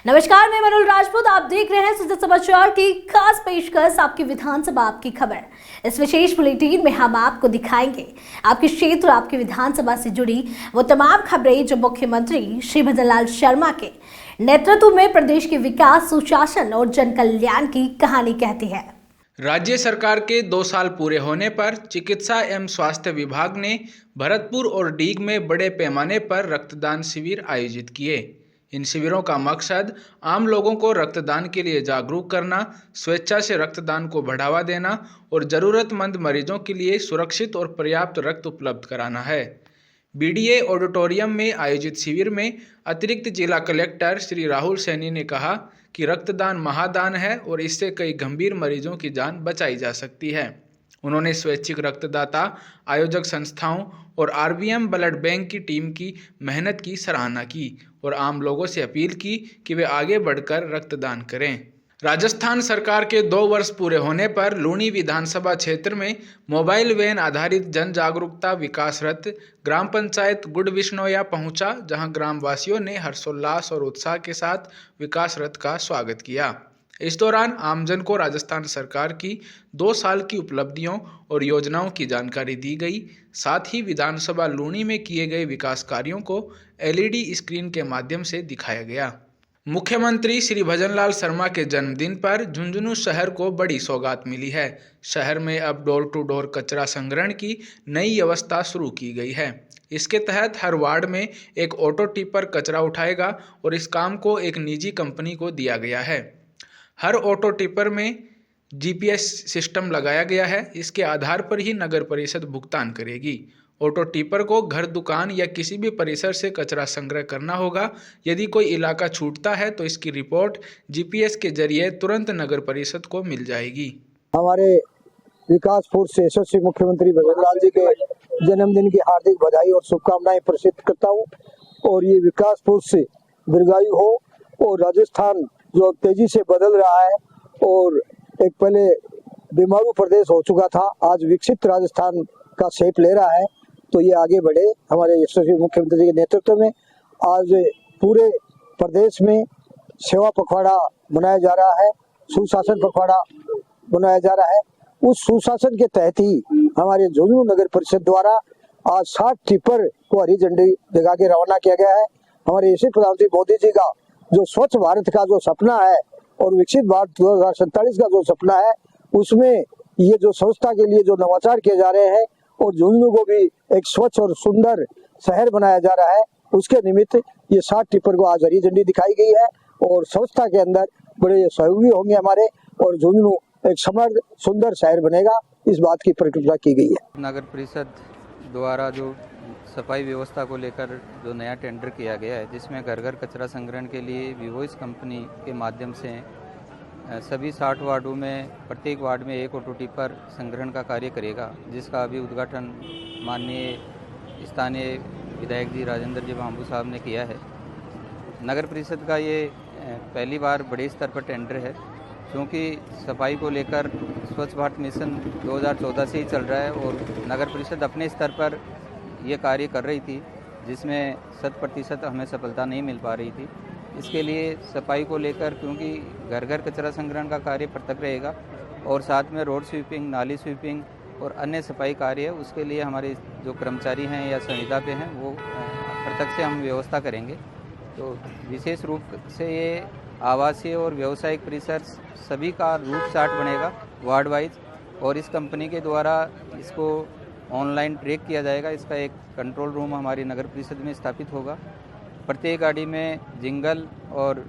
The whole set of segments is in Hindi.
नमस्कार, मैं मनोल राजपूत। आप देख रहे हैं सिटी समाचार की खास पेशकश आपकी विधानसभा आपकी खबर। इस विशेष बुलेटिन में हम आपको दिखाएंगे आपके क्षेत्र आपकी विधानसभा से जुड़ी वो तमाम खबरें जो मुख्यमंत्री श्री भजनलाल शर्मा के नेतृत्व में प्रदेश के विकास, सुशासन और जन कल्याण की कहानी कहती है। राज्य सरकार के 2 साल पूरे होने पर चिकित्सा एवं स्वास्थ्य विभाग ने भरतपुर और डीग में बड़े पैमाने पर रक्तदान शिविर आयोजित किए। इन शिविरों का मकसद आम लोगों को रक्तदान के लिए जागरूक करना, स्वेच्छा से रक्तदान को बढ़ावा देना और जरूरतमंद मरीजों के लिए सुरक्षित और पर्याप्त रक्त उपलब्ध कराना है। बीडीए ऑडिटोरियम में आयोजित शिविर में अतिरिक्त जिला कलेक्टर श्री राहुल सैनी ने कहा कि रक्तदान महादान है और इससे कई गंभीर मरीजों की जान बचाई जा सकती है। उन्होंने स्वैच्छिक रक्तदाता, आयोजक संस्थाओं और आरबीएम ब्लड बैंक की टीम की मेहनत की सराहना की और आम लोगों से अपील की कि वे आगे बढ़कर रक्तदान करें। राजस्थान सरकार के 2 वर्ष पूरे होने पर लूनी विधानसभा क्षेत्र में मोबाइल वैन आधारित जन जागरूकता विकास रथ ग्राम पंचायत गुड विश्नोया पहुंचा, जहां ग्रामवासियों ने हर्षोल्लास और उत्साह के साथ विकास रथ का स्वागत किया। इस दौरान आमजन को राजस्थान सरकार की 2 साल की उपलब्धियों और योजनाओं की जानकारी दी गई। साथ ही विधानसभा लूनी में किए गए विकास कार्यों को एलईडी स्क्रीन के माध्यम से दिखाया गया। मुख्यमंत्री श्री भजनलाल शर्मा के जन्मदिन पर झुंझुनू शहर को बड़ी सौगात मिली है। शहर में अब डोर टू डोर कचरा संग्रहण की नई व्यवस्था शुरू की गई है। इसके तहत हर वार्ड में एक ऑटो टिपर कचरा उठाएगा और इस काम को एक निजी कंपनी को दिया गया है। हर ऑटो टिपर में जीपीएस सिस्टम लगाया गया है। इसके आधार पर ही नगर परिषद भुगतान करेगी। ऑटो टिपर को घर, दुकान या किसी भी परिसर से कचरा संग्रह करना होगा। यदि कोई इलाका छूटता है तो इसकी रिपोर्ट जीपीएस के जरिए तुरंत नगर परिषद को मिल जाएगी। हमारे विकास फोर्स से यशस्वी मुख्यमंत्री भजनलाल जी के जन्मदिन की हार्दिक बधाई और शुभकामनाएं प्रेषित करता हूं और ये विकास फोर्स से दीर्घायु हो और राजस्थान जो तेजी से बदल रहा है और एक पहले बीमारू प्रदेश हो चुका था, आज विकसित राजस्थान का शेप ले रहा है, तो ये आगे बढ़े। हमारे यशस्वी मुख्यमंत्री जी के नेतृत्व में आज पूरे प्रदेश में सेवा पखवाड़ा मनाया जा रहा है, सुशासन पखवाड़ा मनाया जा रहा है। उस सुशासन के तहत ही हमारे झुंझुनू नगर परिषद द्वारा आज 60 टिपर को हरी झंडी दिखा के रवाना किया गया है। हमारे यशस्वी प्रधानमंत्री मोदी जी का जो स्वच्छ भारत का जो सपना है और विकसित भारत 2047 का जो सपना है, उसमें ये जो संस्था के लिए जो नवाचार किए जा रहे हैं और झुंझुनू को भी एक स्वच्छ और सुंदर शहर बनाया जा रहा है, उसके निमित्त ये 60 टिपर को आज हरी झंडी दिखाई गई है और संस्था के अंदर बड़े सहयोगी होंगे हमारे और झुंझुनू एक समृद्ध सुंदर शहर बनेगा, इस बात की परिकल्पना की गई है। नगर परिषद द्वारा जो सफाई व्यवस्था को लेकर जो नया टेंडर किया गया है, जिसमें घर घर कचरा संग्रहण के लिए विवोइस कंपनी के माध्यम से सभी 60 वार्डों में प्रत्येक वार्ड में एक ऑटो टिपर संग्रहण का कार्य करेगा, जिसका अभी उद्घाटन माननीय स्थानीय विधायक जी राजेंद्र जी बांबू साहब ने किया है। नगर परिषद का ये पहली बार बड़े स्तर पर टेंडर है, क्योंकि सफाई को लेकर स्वच्छ भारत मिशन 2014 से ही चल रहा है और नगर परिषद अपने स्तर पर ये कार्य कर रही थी, जिसमें 100% हमें सफलता नहीं मिल पा रही थी। इसके लिए सफाई को लेकर, क्योंकि घर घर कचरा संग्रहण का कार्य पृथक रहेगा और साथ में रोड स्वीपिंग, नाली स्वीपिंग और अन्य सफाई कार्य है, उसके लिए हमारे जो कर्मचारी हैं या संविदा पे हैं वो पृथक से हम व्यवस्था करेंगे। तो विशेष रूप से ये आवासीय और व्यावसायिक परिसर सभी का रूट चार्ट बनेगा वार्ड वाइज और इस कंपनी के द्वारा इसको ऑनलाइन ट्रैक किया जाएगा। इसका एक कंट्रोल रूम हमारी नगर परिषद में स्थापित होगा। प्रत्येक गाड़ी में जिंगल और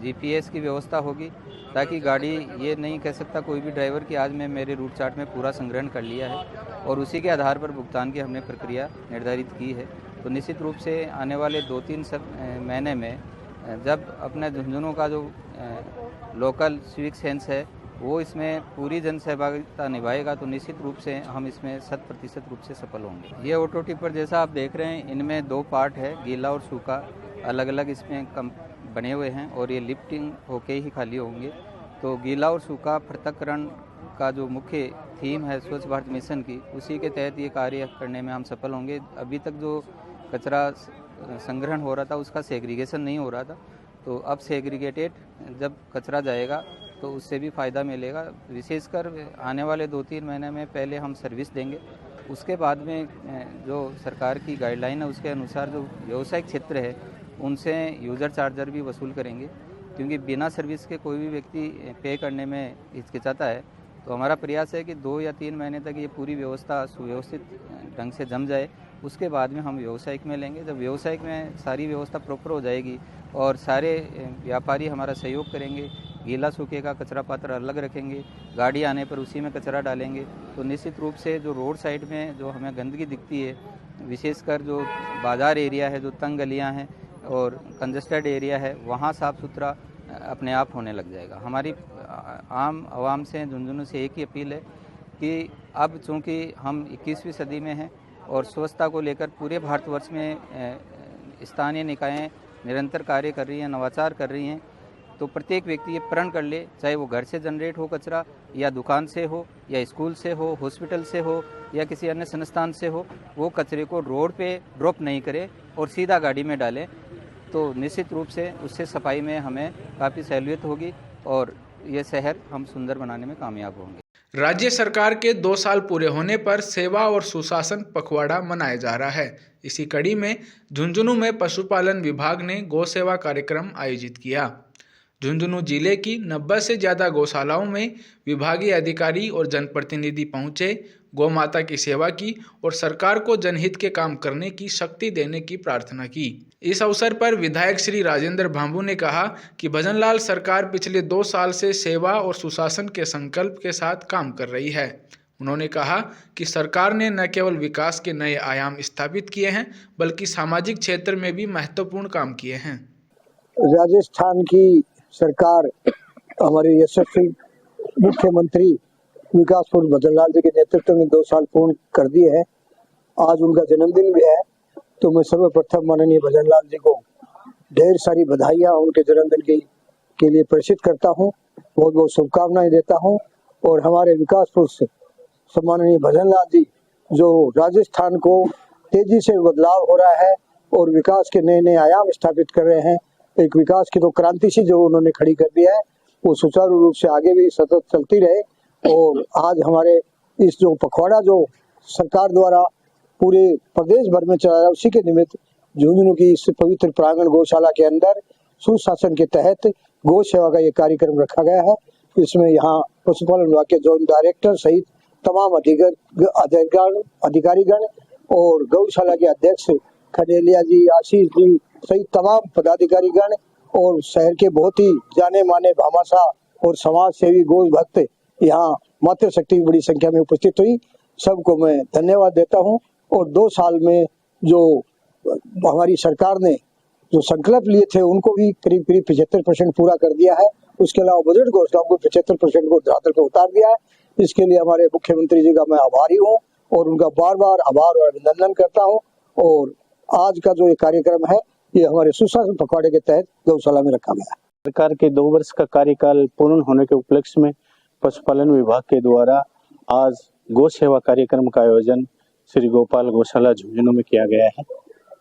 जीपीएस की व्यवस्था होगी, ताकि गाड़ी ये नहीं कह सकता कोई भी ड्राइवर कि आज मैं मेरे रूट चार्ट में पूरा संग्रहण कर लिया है और उसी के आधार पर भुगतान की हमने प्रक्रिया निर्धारित की है। तो निश्चित रूप से आने वाले 2-3 महीने में जब अपने झुंझुनू का जो लोकल सिविक सेंस है वो इसमें पूरी जन सहभागिता निभाएगा, तो निश्चित रूप से हम इसमें 100% रूप से सफल होंगे। ये ऑटो टिपर जैसा आप देख रहे हैं, इनमें 2 पार्ट है, गीला और सूखा, अलग अलग इसमें बने हुए हैं और ये लिफ्टिंग होके ही खाली होंगे। तो गीला और सूखा पृथक्करण का जो मुख्य थीम है स्वच्छ भारत मिशन की, उसी के तहत ये कार्य करने में हम सफल होंगे। अभी तक जो कचरा संग्रहण हो रहा था उसका सेग्रीगेशन नहीं हो रहा था, तो अब सेग्रीगेटेड जब कचरा जाएगा तो उससे भी फ़ायदा मिलेगा। विशेषकर आने वाले 2-3 महीने में पहले हम सर्विस देंगे, उसके बाद में जो सरकार की गाइडलाइन है उसके अनुसार जो व्यावसायिक क्षेत्र है उनसे यूज़र चार्जर भी वसूल करेंगे, क्योंकि बिना सर्विस के कोई भी व्यक्ति पे करने में हिचकिचाता है। तो हमारा प्रयास है कि 2 या 3 महीने तक ये पूरी व्यवस्था सुव्यवस्थित ढंग से जम जाए, उसके बाद में हम व्यावसायिक में लेंगे। जब व्यावसायिक में सारी व्यवस्था प्रॉपर हो जाएगी और सारे व्यापारी हमारा सहयोग करेंगे, गीला सूखे का कचरा पात्र अलग रखेंगे, गाड़ी आने पर उसी में कचरा डालेंगे, तो निश्चित रूप से जो रोड साइड में जो हमें गंदगी दिखती है, विशेषकर जो बाज़ार एरिया है, जो तंग गलियाँ हैं और कंजस्टेड एरिया है, वहाँ साफ़ सुथरा अपने आप होने लग जाएगा। हमारी आम आवाम से, झुंझुनू से एक ही अपील है कि अब चूँकि हम 21वीं सदी में हैं और स्वच्छता को लेकर पूरे भारतवर्ष में स्थानीय निकायें निरंतर कार्य कर रही हैं, नवाचार कर रही हैं, तो प्रत्येक व्यक्ति ये प्रण कर ले, चाहे वो घर से जनरेट हो कचरा या दुकान से हो या स्कूल से हो, हॉस्पिटल से हो या किसी अन्य संस्थान से हो, वो कचरे को रोड पे ड्रॉप नहीं करे और सीधा गाड़ी में डालें, तो निश्चित रूप से उससे सफाई में हमें काफ़ी सहूलियत होगी और ये शहर हम सुंदर बनाने में कामयाब होंगे। राज्य सरकार के 2 साल पूरे होने पर सेवा और सुशासन पखवाड़ा मनाया जा रहा है। इसी कड़ी में झुंझुनू में पशुपालन विभाग ने गौ सेवा कार्यक्रम आयोजित किया। झुंझुनू जिले की 90 से ज़्यादा गौशालाओं में विभागीय अधिकारी और जनप्रतिनिधि पहुंचे, गौ माता की सेवा की और सरकार को जनहित के काम करने की शक्ति देने की प्रार्थना की। इस अवसर पर विधायक श्री राजेंद्र भांबू ने कहा कि भजनलाल सरकार पिछले 2 साल से सेवा और सुशासन के संकल्प के साथ काम कर रही है। उन्होंने कहा कि सरकार ने न केवल विकास के नए आयाम स्थापित किए हैं, बल्कि सामाजिक क्षेत्र में भी महत्वपूर्ण काम किए हैं। राजस्थान की सरकार हमारे यशस्वी मुख्यमंत्री विकास पुरुष भजनलाल जी के नेतृत्व में 2 साल पूर्ण कर दिए हैं। आज उनका जन्मदिन भी है, तो मैं सर्वप्रथम माननीय भजनलाल जी को ढेर सारी बधाइयाँ उनके जन्मदिन के लिए प्रेषित करता हूँ, बहुत बहुत शुभकामनाएं देता हूँ। और हमारे विकास पुरुष सम्माननीय भजनलाल जी जो राजस्थान को तेजी से बदलाव हो रहा है और विकास के नए नए आयाम स्थापित कर रहे हैं, एक विकास की तो क्रांति सी जो उन्होंने खड़ी कर दिया है, वो सुचारू रूप से आगे भी सतत चलती रहे। और आज हमारे इस जो पखवाड़ा जो सरकार द्वारा पूरे प्रदेश भर में चलाया, उसी के निमित्त झुंझुनू की इस पवित्र प्रांगण गौशाला के अंदर सुशासन के तहत गौ सेवा का ये कार्यक्रम रखा गया है। इसमें यहाँ पशुपालन विभाग के जोन डायरेक्टर सहित तमाम अधिकारीगण और गौशाला के अध्यक्ष खडेलिया जी, आशीष जी सहित तमाम पदाधिकारीगण और शहर के बहुत ही जाने माने भामाशाह और समाज सेवी गौ भक्त यहाँ मातृशक्ति की बड़ी संख्या में उपस्थित हुई। सबको मैं धन्यवाद देता हूँ। और 2 साल में जो हमारी सरकार ने जो संकल्प लिए थे उनको भी करीब 75% पूरा कर दिया है। उसके अलावा बजट घोषणाओं को 75% को धरातल पर उतार दिया है। इसके लिए हमारे मुख्यमंत्री जी का मैं आभारी हूँ और उनका बार बार आभार और अभिनंदन करता हूँ। और आज का जो ये कार्यक्रम है, ये हमारे सुशासन पखवाड़े के तहत गौशाला में रखा गया है। सरकार के 2 वर्ष का कार्यकाल पूर्ण होने के उपलक्ष्य में पशुपालन विभाग के द्वारा आज गौ सेवा कार्यक्रम का आयोजन श्री गोपाल गौशाला झुंझुनू में किया गया है,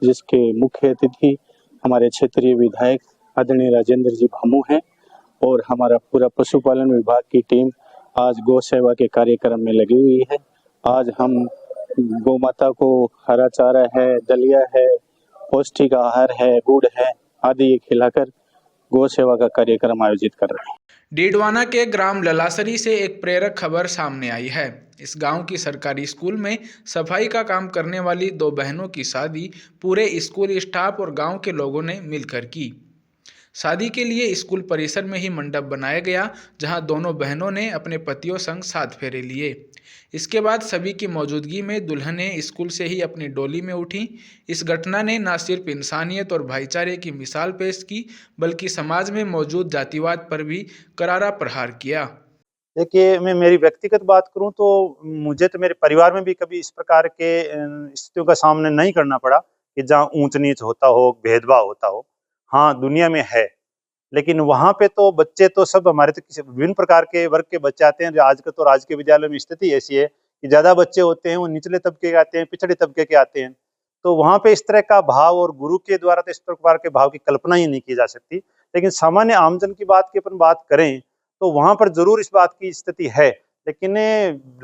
जिसके मुख्य अतिथि हमारे क्षेत्रीय विधायक आदरणीय राजेंद्र जी भामू हैं और हमारा पूरा पशुपालन विभाग की टीम आज गौ सेवा के कार्यक्रम में लगी हुई है। आज हम गौ माता को हरा चारा है, दलिया है, पौष्टिक आहार है, गुड़ है आदि ये खिलाकर गौ सेवा का कार्यक्रम आयोजित कर रहे हैं। डीडवाना के ग्राम ललासरी से एक प्रेरक खबर सामने आई है। इस गांव की सरकारी स्कूल में सफाई का काम करने वाली 2 बहनों की शादी पूरे स्कूल स्टाफ और गांव के लोगों ने मिलकर की। शादी के लिए स्कूल परिसर में ही मंडप बनाया गया, जहां दोनों बहनों ने अपने पतियों संग 7 फेरे लिए। इसके बाद सभी की मौजूदगी में दुल्हनें स्कूल से ही अपनी डोली में उठी। इस घटना ने न सिर्फ इंसानियत और भाईचारे की मिसाल पेश की, बल्कि समाज में मौजूद जातिवाद पर भी करारा प्रहार किया। देखिए, मैं मेरी व्यक्तिगत बात करूं तो मुझे तो मेरे परिवार में भी कभी इस प्रकार के स्थितियों का सामना नहीं करना पड़ा कि जहां ऊंच नीच होता हो, भेदभाव होता हो। हाँ, दुनिया में है, लेकिन वहां पे तो बच्चे तो सब हमारे तो किसी विभिन्न प्रकार के वर्ग के बच्चे आते हैं। आज का तो राजकीय विद्यालय में स्थिति ऐसी है कि ज्यादा बच्चे होते हैं वो निचले तबके के आते हैं, पिछड़े तबके के आते हैं। तो वहां पे इस तरह का भाव और गुरु के द्वारा तो इस प्रकार के भाव की कल्पना ही नहीं की जा सकती। लेकिन सामान्य आमजन की बात की अपन बात करें तो वहां पर जरूर इस बात की स्थिति है। लेकिन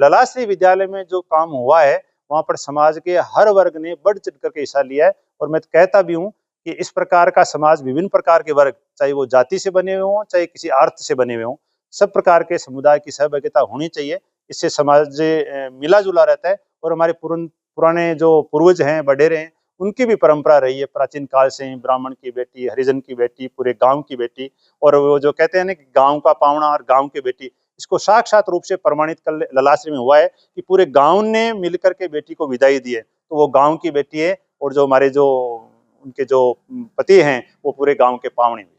ललाश्री विद्यालय में जो काम हुआ है वहां पर समाज के हर वर्ग ने बढ़ चढ़ करके हिस्सा लिया है। और मैं कहता भी हूँ कि इस प्रकार का समाज, विभिन्न प्रकार के वर्ग, चाहे वो जाति से बने हुए हों, चाहे किसी अर्थ से बने हुए हों, सब प्रकार के समुदाय की सहभागिता होनी चाहिए। इससे समाज मिला जुला रहता है। और हमारे पुराने जो पूर्वज हैं, वडेरे हैं, उनकी भी परंपरा रही है प्राचीन काल से ही, ब्राह्मण की बेटी, हरिजन की बेटी, पूरे गांव की बेटी, और वो जो कहते हैं ना कि गांव का पावना और गांव की बेटी, इसको साक्षात रूप से प्रमाणित कल ललाश्री में हुआ है कि पूरे गांव ने मिलकर के बेटी को विदाई दी है। तो वो गांव की बेटी है और जो हमारे जो उनके जो पति हैं वो पूरे गांव के पावने हुए।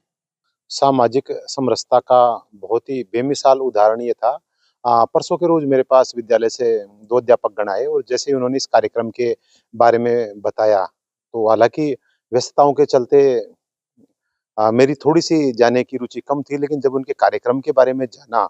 सामाजिक समरसता का बहुत ही बेमिसाल उदाहरण ये था। परसों के रोज मेरे पास विद्यालय से 2 अध्यापक गण आए और जैसे ही उन्होंने इस कार्यक्रम के बारे में बताया, तो हालांकि व्यस्तताओं के चलते मेरी थोड़ी-सी जाने की रुचि कम थी, लेकिन जब उनके कार्यक्रम के बारे में जाना,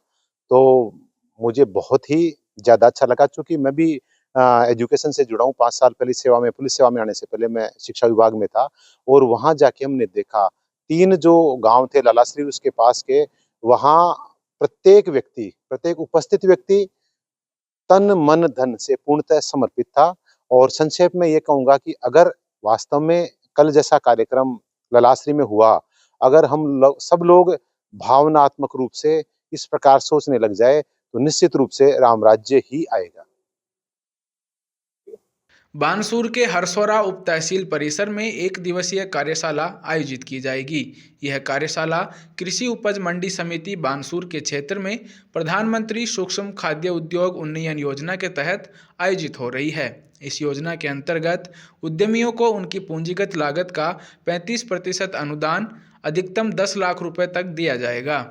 तो मुझे बहुत ही ज़्यादा अच्छा लगा। चूँकि मैं भी एजुकेशन से जुड़ा हूँ, 5 साल पहले सेवा में, पुलिस सेवा में आने से पहले मैं शिक्षा विभाग में था और वहाँ जाके हमने देखा 3 जो गाँव थे ललाश्री उसके पास के, वहाँ प्रत्येक व्यक्ति, प्रत्येक उपस्थित व्यक्ति तन, मन, धन से पूर्णतः समर्पित था। और संक्षेप में ये कहूँगा कि अगर वास्तव में कल जैसा कार्यक्रम ललाश्री में हुआ, अगर सब लोग भावनात्मक रूप से इस प्रकार सोचने लग जाए, तो निश्चित रूप से राम राज्य ही आएगा। बानसूर के हरसौरा उप तहसील परिसर में 1 दिवसीय कार्यशाला आयोजित की जाएगी। यह कार्यशाला कृषि उपज मंडी समिति बानसूर के क्षेत्र में प्रधानमंत्री सूक्ष्म खाद्य उद्योग उन्नयन योजना के तहत आयोजित हो रही है। इस योजना के अंतर्गत उद्यमियों को उनकी पूंजीगत लागत का 35% अनुदान अधिकतम 10 लाख रुपए तक दिया जाएगा।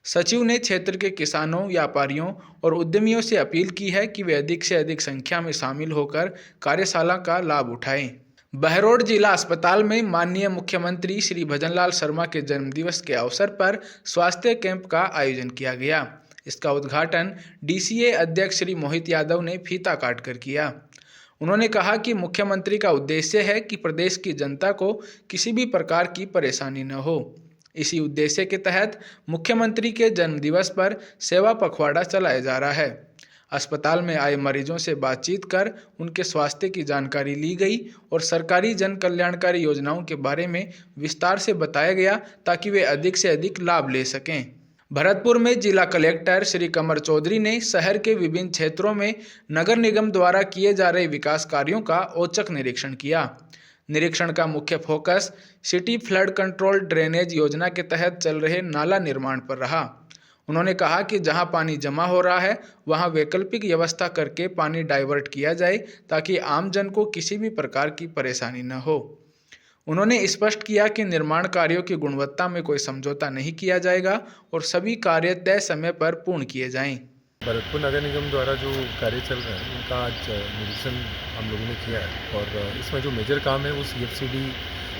सचिव ने क्षेत्र के किसानों, व्यापारियों और उद्यमियों से अपील की है कि वे अधिक से अधिक संख्या में शामिल होकर कार्यशाला का लाभ उठाएं। बहरोड जिला अस्पताल में माननीय मुख्यमंत्री श्री भजनलाल शर्मा के जन्मदिवस के अवसर पर स्वास्थ्य कैंप का आयोजन किया गया। इसका उद्घाटन DCA अध्यक्ष श्री मोहित यादव ने फीता काटकर किया। उन्होंने कहा कि मुख्यमंत्री का उद्देश्य है कि प्रदेश की जनता को किसी भी प्रकार की परेशानी न हो। इसी उद्देश्य के तहत मुख्यमंत्री के जन्मदिवस पर सेवा पखवाड़ा चलाया जा रहा है। अस्पताल में आए मरीजों से बातचीत कर उनके स्वास्थ्य की जानकारी ली गई और सरकारी जन कल्याणकारी योजनाओं के बारे में विस्तार से बताया गया ताकि वे अधिक से अधिक लाभ ले सकें। भरतपुर में जिला कलेक्टर श्री कमर चौधरी ने शहर के विभिन्न क्षेत्रों में नगर निगम द्वारा किए जा रहे विकास कार्यों का औचक निरीक्षण किया। निरीक्षण का मुख्य focus city flood control drainage योजना के तहत चल रहे नाला निर्माण पर रहा। उन्होंने कहा कि जहां पानी जमा हो रहा है वहां वैकल्पिक व्यवस्था करके पानी डाइवर्ट किया जाए ताकि आमजन को किसी भी प्रकार की परेशानी न हो। उन्होंने स्पष्ट किया कि निर्माण कार्यों की गुणवत्ता में कोई समझौता नहीं किया जाएगा और सभी कार्य तय समय पर पूर्ण किए जाएं। भरतपुर नगर निगम द्वारा जो कार्य चल रहा है उनका आज निरीक्षण हम लोगों ने किया है और इसमें जो मेजर काम है वो CFCD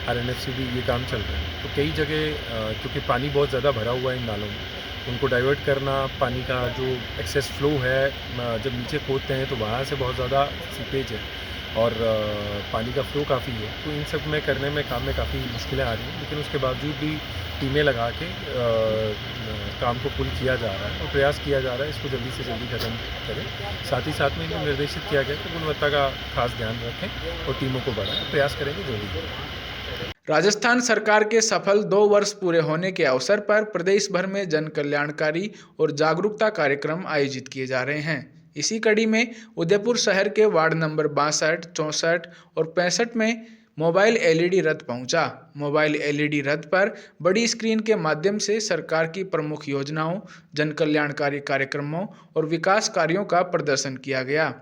RNFCD ये काम चल रहा है। तो कई जगह क्योंकि पानी बहुत ज़्यादा भरा हुआ है इन नालों में, उनको डाइवर्ट करना, पानी का जो एक्सेस फ्लो है जब नीचे खोदते हैं तो वहाँ से बहुत ज़्यादा सीपेज है और पानी का फ्लो काफ़ी है। तो इन सब में करने में काम में काफ़ी मुश्किलें आ रही हैं, लेकिन उसके बावजूद भी टीमें लगा के काम को पुल किया जा रहा है और प्रयास किया जा रहा है इसको जल्दी से जल्दी खत्म करें। साथ ही साथ में इनको निर्देशित किया गया कि गुणवत्ता का खास ध्यान रखें और टीमों को बढ़ाएं। प्रयास करेंगे जल्दी। राजस्थान सरकार के सफल 2 वर्ष पूरे होने के अवसर पर प्रदेश भर में जन कल्याणकारी और जागरूकता कार्यक्रम आयोजित किए जा रहे हैं। इसी कड़ी में उदयपुर शहर के वार्ड नंबर 62, 64 और 65 में मोबाइल LED रथ पहुंचा। मोबाइल LED रथ पर बड़ी स्क्रीन के माध्यम से सरकार की प्रमुख योजनाओं, जन कल्याणकारी कार्यक्रमों और विकास कार्यों का प्रदर्शन किया गया।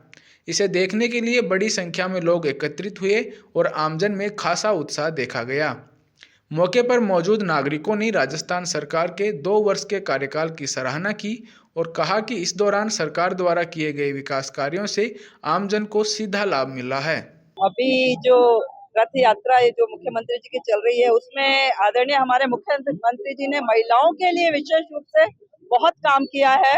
इसे देखने के लिए बड़ी संख्या में लोग एकत्रित हुए और आमजन में खासा उत्साह देखा गया। मौके पर मौजूद नागरिकों ने राजस्थान सरकार के 2 वर्ष के कार्यकाल की सराहना की और कहा कि इस दौरान सरकार द्वारा किए गए विकास कार्यों से आमजन को सीधा लाभ मिला है। अभी जो रथ यात्रा जो मुख्यमंत्री जी की चल रही है उसमें आदरणीय हमारे मुख्यमंत्री जी ने महिलाओं के लिए विशेष रूप से बहुत काम किया है।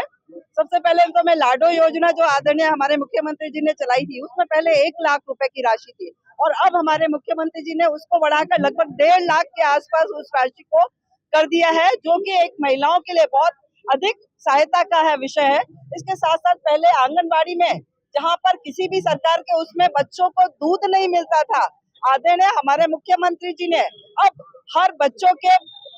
सबसे पहले तो मैं लाडो योजना जो आदरणीय हमारे मुख्यमंत्री जी ने चलाई थी उसमें पहले 1 लाख रुपए की राशि थी और अब हमारे मुख्यमंत्री जी ने उसको बढ़ाकर लगभग 1.5 लाख के आसपास उस राशि को कर दिया है, जो कि एक महिलाओं के लिए बहुत अधिक सहायता का है विषय है। इसके साथ साथ पहले आंगनबाड़ी में जहाँ पर किसी भी सरकार के उसमें बच्चों को दूध नहीं मिलता था, आदरणीय हमारे मुख्यमंत्री जी ने अब हर बच्चों के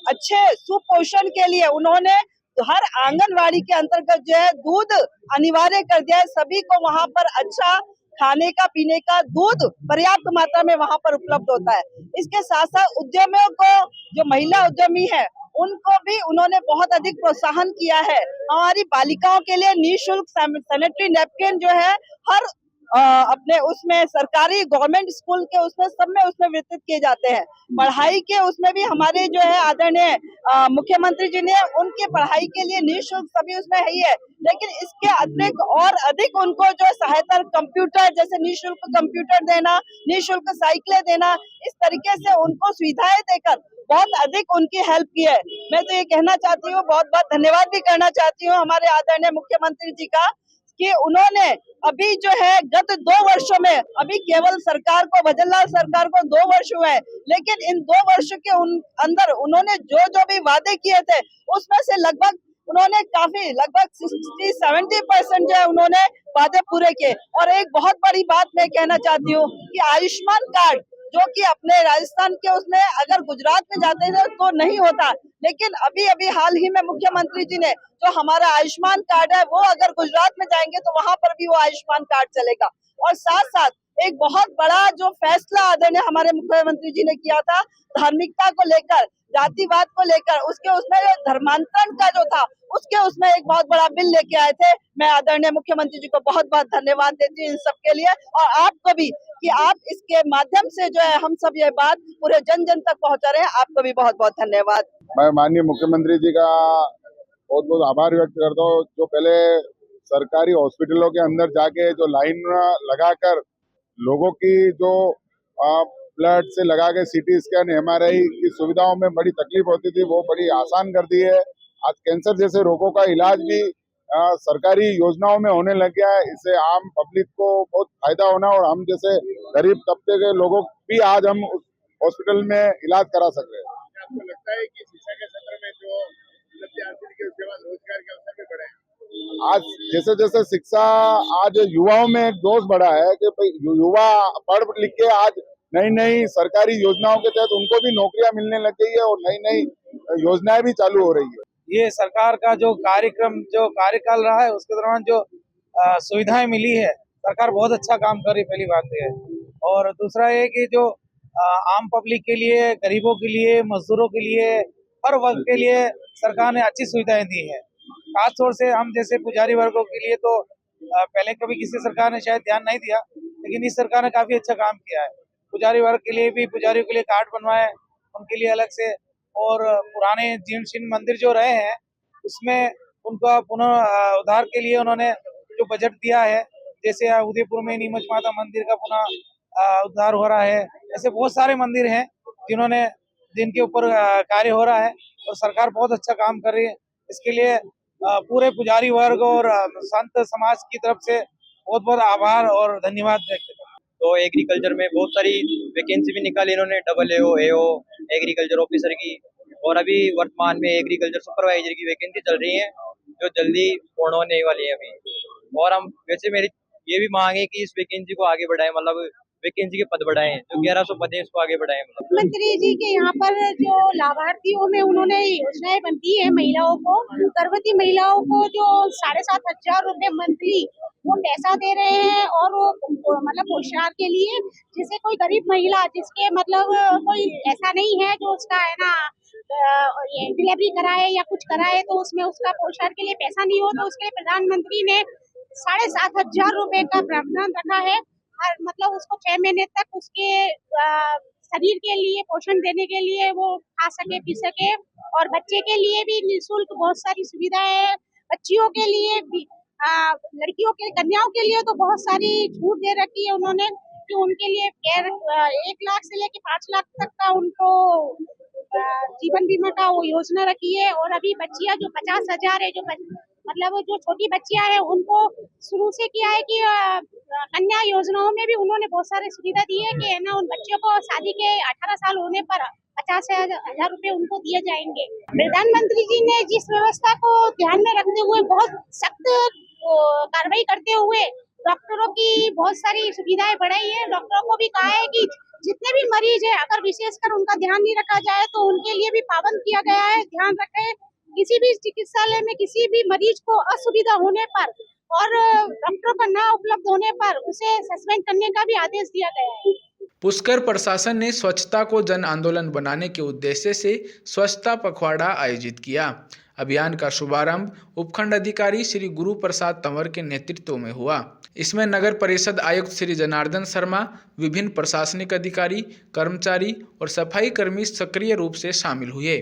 अच्छे सुपोषण के लिए उन्होंने हर आंगनवाड़ी के अंतर्गत जो है दूध अनिवार्य कर दिया है। सभी को वहाँ पर अच्छा खाने का पीने का दूध पर्याप्त मात्रा में वहाँ पर उपलब्ध होता है। इसके साथ साथ उद्यमियों को, जो महिला उद्यमी है, उनको भी उन्होंने बहुत अधिक प्रोत्साहन किया है। हमारी बालिकाओं के लिए निःशुल्क सैनिटरी नैपकिन जो है हर अपने उसमें सरकारी गवर्नमेंट स्कूल के उसमें सब में उसमें वितरित किए जाते हैं। पढ़ाई के उसमें भी हमारे जो है आदरणीय मुख्यमंत्री जी ने उनके पढ़ाई के लिए निःशुल्क सभी उसमें है ही है, लेकिन इसके अतिरिक्त और अधिक उनको जो सहायता कंप्यूटर, जैसे निःशुल्क कंप्यूटर देना, निःशुल्क साइकिलें देना, इस तरीके से उनको सुविधाएं देकर बहुत अधिक उनकी हेल्प की है। मैं तो ये कहना चाहती हूँ, बहुत बहुत धन्यवाद भी करना चाहती हूँ हमारे आदरणीय मुख्यमंत्री जी का, कि उन्होंने अभी जो है गत 2 वर्षों में, अभी केवल सरकार को, भजनलाल सरकार को 2 वर्ष हुए हैं, लेकिन इन 2 वर्ष के अंदर उन्होंने जो भी वादे किए थे उसमें से लगभग उन्होंने काफी लगभग 60-70% जो है उन्होंने वादे पूरे किए। और एक बहुत बड़ी बात मैं कहना चाहती हूँ कि आयुष्मान कार्ड, जो कि अपने राजस्थान के उसमें अगर गुजरात में जाते थे तो नहीं होता, लेकिन अभी अभी हाल ही में मुख्यमंत्री जी ने जो हमारा आयुष्मान कार्ड है वो अगर गुजरात में जाएंगे तो वहां पर भी वो आयुष्मान कार्ड चलेगा। और साथ साथ एक बहुत बड़ा जो फैसला आदरणीय हमारे मुख्यमंत्री जी ने किया था धार्मिकता को लेकर, जातिवाद को लेकर, उसमें जो धर्मांतरण का जो था उसके उसमें एक बहुत बड़ा बिल लेके आए थे। मैं आदरणीय मुख्यमंत्री जी को बहुत बहुत धन्यवाद देती हूँ इन सब के लिए, और आपको भी कि आप इसके माध्यम से जो है हम सब ये बात पूरे जन जन तक पहुंचा रहे हैं। आपको भी बहुत बहुत धन्यवाद। मैं माननीय मुख्यमंत्री जी का बहुत बहुत आभार व्यक्त करता हूँ, जो पहले सरकारी हॉस्पिटलों के अंदर जाके जो लाइन लगाकर लोगों की जो ब्लड से लगा के सीटी स्कैन, एमआरआई की सुविधाओं में बड़ी तकलीफ होती थी, वो बड़ी आसान कर दी है। आज कैंसर जैसे रोगों का इलाज भी सरकारी योजनाओं में होने लग गया है। इससे आम पब्लिक को बहुत फायदा होना, और हम जैसे गरीब तबके के लोगों भी आज हम हॉस्पिटल में इलाज करा सक रहे हैं। आपको लगता है कि शिक्षा के क्षेत्र में जो उपलब्धि हासिल की, उसके बाद रोजगार के अवसर भी बढ़े? आज जैसे जैसे शिक्षा, आज युवाओं में एक जोश बढ़ा है कि युवा पढ़ लिख के आज नई नई सरकारी योजनाओं के तहत उनको भी नौकरियां मिलने लग गई है, और नई नई योजनाएं भी चालू हो रही है। ये सरकार का जो कार्यकाल रहा है उसके दौरान जो सुविधाएं मिली है, सरकार बहुत अच्छा काम कर रही, पहली बात है। और दूसरा ये कि जो आम पब्लिक के लिए, गरीबों के लिए, मजदूरों के लिए, हर वर्ग के लिए सरकार ने अच्छी सुविधाएं दी है। खासतौर से हम जैसे पुजारी वर्गों के लिए तो पहले कभी किसी सरकार ने शायद ध्यान नहीं दिया, लेकिन इस सरकार ने काफी अच्छा काम किया है। पुजारी वर्ग के लिए भी, पुजारियों के लिए कार्ड बनवाए उनके लिए अलग से, और पुराने जीर्ण शीर्ण मंदिर जो रहे हैं उसमें उनका पुनः उद्धार के लिए उन्होंने जो बजट दिया है, जैसे उदयपुर में नीमच माता मंदिर का पुनः उद्धार हो रहा है, ऐसे बहुत सारे मंदिर हैं जिनके ऊपर कार्य हो रहा है, और सरकार बहुत अच्छा काम कर रही है। इसके लिए पूरे पुजारी वर्ग और संत समाज की तरफ से बहुत बहुत आभार और धन्यवाद व्यक्त करता हूं। तो एग्रीकल्चर में बहुत सारी वैकेंसी भी निकाली इन्होंने, AO एग्रीकल्चर ऑफिसर की, और अभी वर्तमान में एग्रीकल्चर सुपरवाइजर की वैकेंसी चल रही है जो जल्दी पूर्ण होने वाली है अभी। और हम वैसे मेरी ये भी मांग है कि इस वैकेंसी को आगे बढ़ाएं, मतलब वैकेंसी के पद बढ़ाएं, जो 1100 पद है इसको आगे बढ़ाएं। मुख्यमंत्री जी के यहाँ पर जो लाभार्थियों में उन्होंने योजनाएं बनती है महिलाओं को, गर्भवती महिलाओं को जो 7,500 रुपए मंथली वो पैसा दे रहे हैं, और वो मतलब पोषण के लिए, जैसे कोई गरीब महिला जिसके मतलब कोई ऐसा नहीं है जो उसका है ना डिलीवरी कराए या कुछ कराए तो उसमें उसका पोषण के लिए पैसा नहीं हो, तो उसके प्रधानमंत्री ने 7,500 रुपए का प्रावधान रखा है। हर मतलब उसको 6 महीने तक उसके शरीर के लिए पोषण देने के लिए वो खा सके, पी सके। और बच्चे के लिए भी निःशुल्क बहुत सारी सुविधाएं है, बच्चियों के लिए भी, लड़कियों के, कन्याओं के लिए तो बहुत सारी छूट दे रखी है उन्होंने, कि उनके लिए 1 लाख से लेके 5 लाख तक का उनको जीवन बीमा का वो योजना रखी है। और अभी बच्चियां जो 50,000 है, जो मतलब जो छोटी बच्चियां हैं उनको शुरू से किया है कि कन्या योजनाओं में भी उन्होंने बहुत सारी सुविधा दी है कि है ना, उन बच्चियों को शादी के 18 साल होने पर 50,000 रुपए उनको दिए जाएंगे। प्रधानमंत्री जी ने जिस व्यवस्था को ध्यान में रखते हुए बहुत सख्त कार्रवाई करते हुए डॉक्टरों की बहुत सारी सुविधाएं बढ़ाई है। डॉक्टरों को भी कहा है कि जितने भी मरीज है अगर विशेषकर उनका ध्यान नहीं रखा जाए तो उनके लिए भी पाबंद किया गया है। ध्यान रखें, किसी भी चिकित्सालय में किसी भी मरीज को असुविधा होने पर और डॉक्टरों का न उपलब्ध होने पर उसे सस्पेंड करने का भी आदेश दिया गया है। पुष्कर प्रशासन ने स्वच्छता को जन आंदोलन बनाने के उद्देश्य से स्वच्छता पखवाड़ा आयोजित किया। अभियान का शुभारंभ उपखंड अधिकारी श्री गुरु प्रसाद तंवर के नेतृत्व में हुआ। इसमें नगर परिषद आयुक्त श्री जनार्दन शर्मा, विभिन्न प्रशासनिक अधिकारी, कर्मचारी और सफाई कर्मी सक्रिय रूप से शामिल हुए।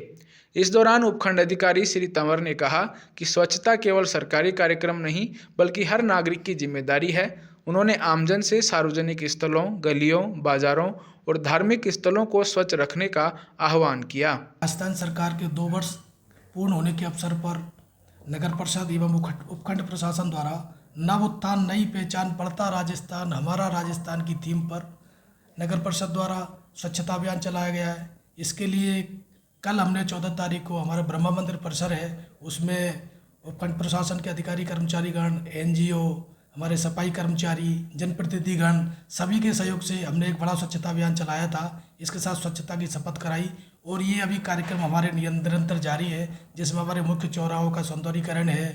इस दौरान उपखंड अधिकारी श्री तंवर ने कहा कि स्वच्छता केवल सरकारी कार्यक्रम नहीं बल्कि हर नागरिक की जिम्मेदारी है। उन्होंने आमजन से सार्वजनिक स्थलों, गलियों, बाजारों और धार्मिक स्थलों को स्वच्छ रखने का आह्वान किया। राजस्थान सरकार के 2 वर्ष पूर्ण होने के अवसर पर नगर परिषद एवं उपखंड प्रशासन द्वारा नव उत्थान नई पहचान पड़ता राजस्थान हमारा राजस्थान की थीम पर नगर परिषद द्वारा स्वच्छता अभियान चलाया गया है। इसके लिए कल हमने 14 तारीख को हमारा ब्रह्मा मंदिर परिसर है, उसमें उपखंड प्रशासन के अधिकारी कर्मचारीगण, NGO, हमारे सफाई कर्मचारी, जनप्रतिनिधिगण सभी के सहयोग से हमने एक बड़ा स्वच्छता अभियान चलाया था। इसके साथ स्वच्छता की शपथ कराई और ये अभी कार्यक्रम हमारे निरंतर जारी है, जिसमें हमारे मुख्य चौराहों का सौंदर्यीकरण है,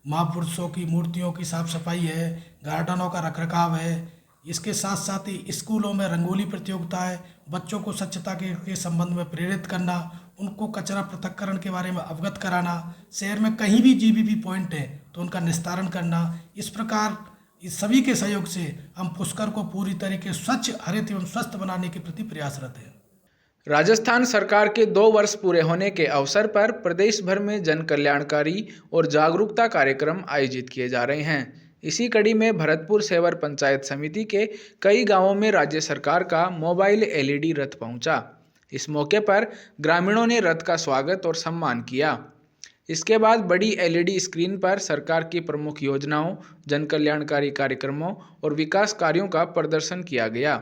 महापुरुषों की मूर्तियों की साफ सफाई है, गार्डनों का रखरखाव है। इसके साथ साथ ही स्कूलों में रंगोली प्रतियोगिता है, बच्चों को स्वच्छता के संबंध में प्रेरित करना, उनको कचरा पृथक्करण के बारे में अवगत कराना, शहर में कहीं भी GBB पॉइंट है तो उनका निस्तारण करना। इस प्रकार इस सभी के सहयोग से हम पुष्कर को पूरी तरीके स्वच्छ, हरित एवं स्वस्थ बनाने के प्रति प्रयासरत हैं। राजस्थान सरकार के 2 वर्ष पूरे होने के अवसर पर प्रदेश भर में जन कल्याणकारी और जागरूकता कार्यक्रम आयोजित किए जा रहे हैं। इसी कड़ी में भरतपुर सेवर पंचायत समिति के कई गांवों में राज्य सरकार का मोबाइल LED रथ पहुंचा। इस मौके पर ग्रामीणों ने रथ का स्वागत और सम्मान किया। इसके बाद बड़ी LED स्क्रीन पर सरकार की प्रमुख योजनाओं, जन कल्याणकारी कार्यक्रमों और विकास कार्यों का प्रदर्शन किया गया।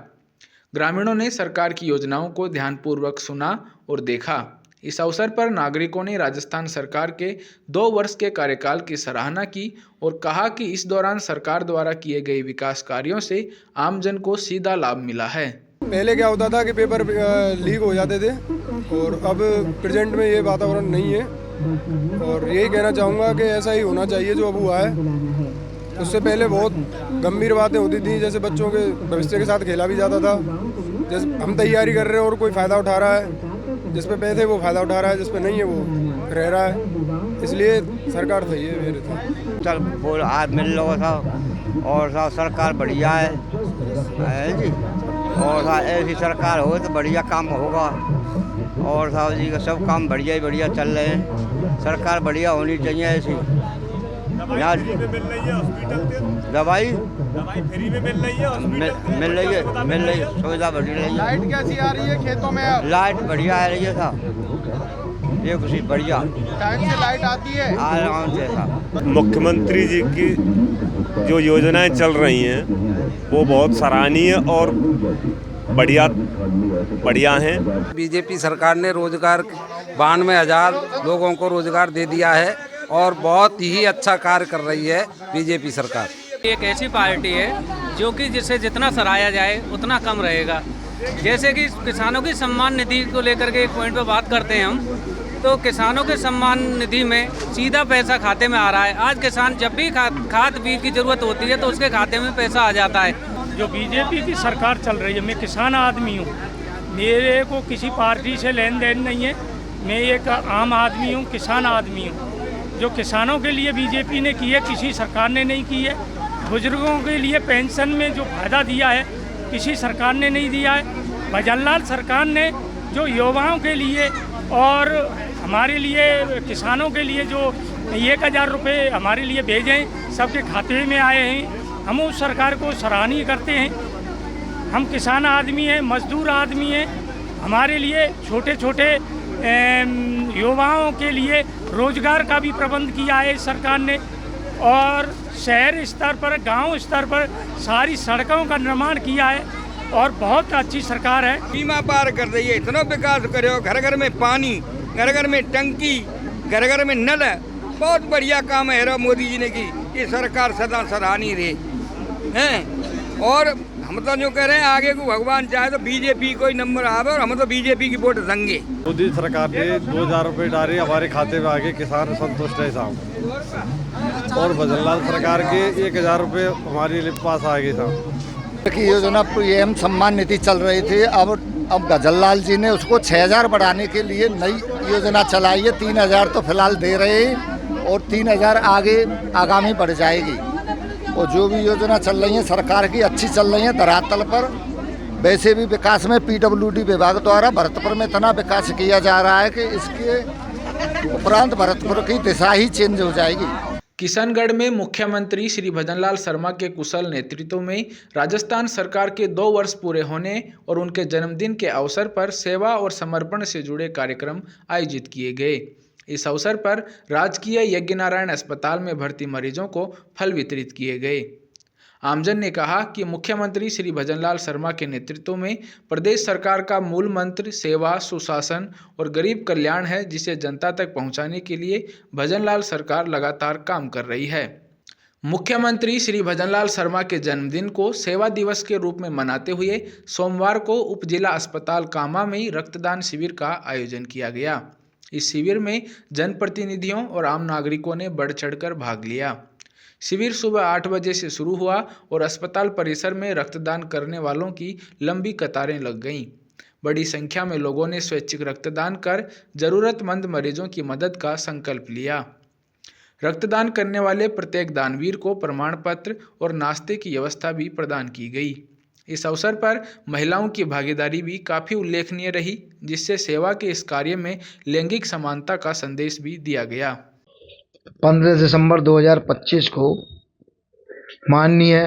ग्रामीणों ने सरकार की योजनाओं को ध्यानपूर्वक सुना और देखा। इस अवसर पर नागरिकों ने राजस्थान सरकार के 2 वर्ष के कार्यकाल की सराहना की और कहा कि इस दौरान सरकार द्वारा किए गए विकास कार्यों से आमजन को सीधा लाभ मिला है। पहले क्या होता था कि पेपर लीक हो जाते थे और अब प्रेजेंट में ये वातावरण नहीं है और यही कहना चाहूँगा कि ऐसा ही होना चाहिए जो अब हुआ है। उससे पहले बहुत गंभीर बातें होती थी, जैसे बच्चों के भविष्य के साथ खेला भी जाता था। जैसे हम तैयारी कर रहे हैं और कोई फ़ायदा उठा रहा है, जिस पे पैसे वो फ़ायदा उठा रहा है, जिस पे नहीं है वो रह रहा है। इसलिए सरकार सही है मेरे तो। चल बोल आज मिल लो था और साहब सरकार बढ़िया है जी, और साहब ऐसी सरकार हो तो बढ़िया काम होगा और साहब जी का सब काम बढ़िया ही बढ़िया चल रहे हैं। सरकार बढ़िया होनी चाहिए ऐसी। दवाई फ्री में मिल रही है, सुविधा बढ़ी रही है। लाइट कैसी आ रही है खेतों में? अब लाइट बढ़िया आ रही है साहब, ये कुछ बढ़िया टाइम से लाइट आती है आराम से साहब। मुख्यमंत्री जी की जो योजनाएं चल रही हैं वो बहुत सराहनीय और बढ़िया हैं। बीजेपी सरकार ने रोजगार 92,000 लोगों को रोजगार दे दिया है और बहुत ही अच्छा कार्य कर रही है बीजेपी सरकार। एक ऐसी पार्टी है जो कि जिसे जितना सराहा जाए उतना कम रहेगा। जैसे कि किसानों की सम्मान निधि को लेकर के एक पॉइंट पे बात करते हैं हम, तो किसानों के सम्मान निधि में सीधा पैसा खाते में आ रहा है। आज किसान जब भी खाद बीज की जरूरत होती है तो उसके खाते में पैसा आ जाता है। जो बीजेपी की सरकार चल रही है, मैं किसान आदमी हूँ, मेरे को किसी पार्टी से लेन देन नहीं है। मैं एक आम आदमी हूँ, किसान आदमी हूँ। जो किसानों के लिए बीजेपी ने की है किसी सरकार ने नहीं की है। बुजुर्गों के लिए पेंशन में जो फायदा दिया है किसी सरकार ने नहीं दिया है। भजनलाल सरकार ने जो युवाओं के लिए और हमारे लिए किसानों के लिए जो 1,000 रुपये हमारे लिए भेजे सबके खाते में आए हैं, हम उस सरकार को सराहनीय करते हैं। हम किसान आदमी हैं, मजदूर आदमी हैं। हमारे लिए छोटे छोटे युवाओं के लिए रोजगार का भी प्रबंध किया है इस सरकार ने और शहर स्तर पर, गांव स्तर पर सारी सड़कों का निर्माण किया है और बहुत अच्छी सरकार है। सीमा पार कर रही है, इतना विकास करो, घर घर में पानी, घर घर में टंकी, घर घर में नल, बहुत बढ़िया काम है मोदी जी ने की। ये सरकार सदा सराहनीय रही हैं। और हम तो जो कह रहे हैं आगे को भगवान चाहे तो बीजेपी को ही नंबर आवे और हम तो बीजेपी की वोट देंगे। मोदी सरकार ने 2000 रुपये डाले हमारे खाते में, आगे किसान संतुष्ट है साहब। और भजनलाल सरकार के 1000 रुपये हमारे पास आ गए साहब। की योजना पीएम सम्मान निधि चल रही थी, अब गजललाल जी ने उसको 6000 बढ़ाने के लिए नई योजना चलाई है। 3000 तो फिलहाल दे रहे हैं और 3000 आगामी बढ़ जाएगी। और जो भी योजना चल रही है सरकार की अच्छी चल रही है धरातल पर। वैसे भी विकास में पीडब्ल्यूडी विभाग द्वारा भरतपुर में इतना विकास किया जा रहा है कि इसके उपरांत भरतपुर की दिशा ही चेंज हो जाएगी। किशनगढ़ में मुख्यमंत्री श्री भजनलाल शर्मा के कुशल नेतृत्व में राजस्थान सरकार के 2 वर्ष पूरे होने और उनके जन्मदिन के अवसर पर सेवा और समर्पण से जुड़े कार्यक्रम आयोजित किए गए। इस अवसर पर राजकीय यज्ञनारायण अस्पताल में भर्ती मरीजों को फल वितरित किए गए। आमजन ने कहा कि मुख्यमंत्री श्री भजनलाल शर्मा के नेतृत्व में प्रदेश सरकार का मूल मंत्र सेवा, सुशासन और गरीब कल्याण है, जिसे जनता तक पहुंचाने के लिए भजनलाल सरकार लगातार काम कर रही है। मुख्यमंत्री श्री भजनलाल शर्मा के जन्मदिन को सेवा दिवस के रूप में मनाते हुए सोमवार को उप जिला अस्पताल कामा में रक्तदान शिविर का आयोजन किया गया। इस शिविर में जनप्रतिनिधियों और आम नागरिकों ने बढ़ चढ़कर भाग लिया। शिविर सुबह 8 बजे से शुरू हुआ और अस्पताल परिसर में रक्तदान करने वालों की लंबी कतारें लग गईं। बड़ी संख्या में लोगों ने स्वैच्छिक रक्तदान कर जरूरतमंद मरीजों की मदद का संकल्प लिया। रक्तदान करने वाले प्रत्येक दानवीर को प्रमाण पत्र और नाश्ते की व्यवस्था भी प्रदान की गई। इस अवसर पर महिलाओं की भागीदारी भी काफ़ी उल्लेखनीय रही, जिससे सेवा के इस कार्य में लैंगिक समानता का संदेश भी दिया गया। 15 दिसंबर 2025 को माननीय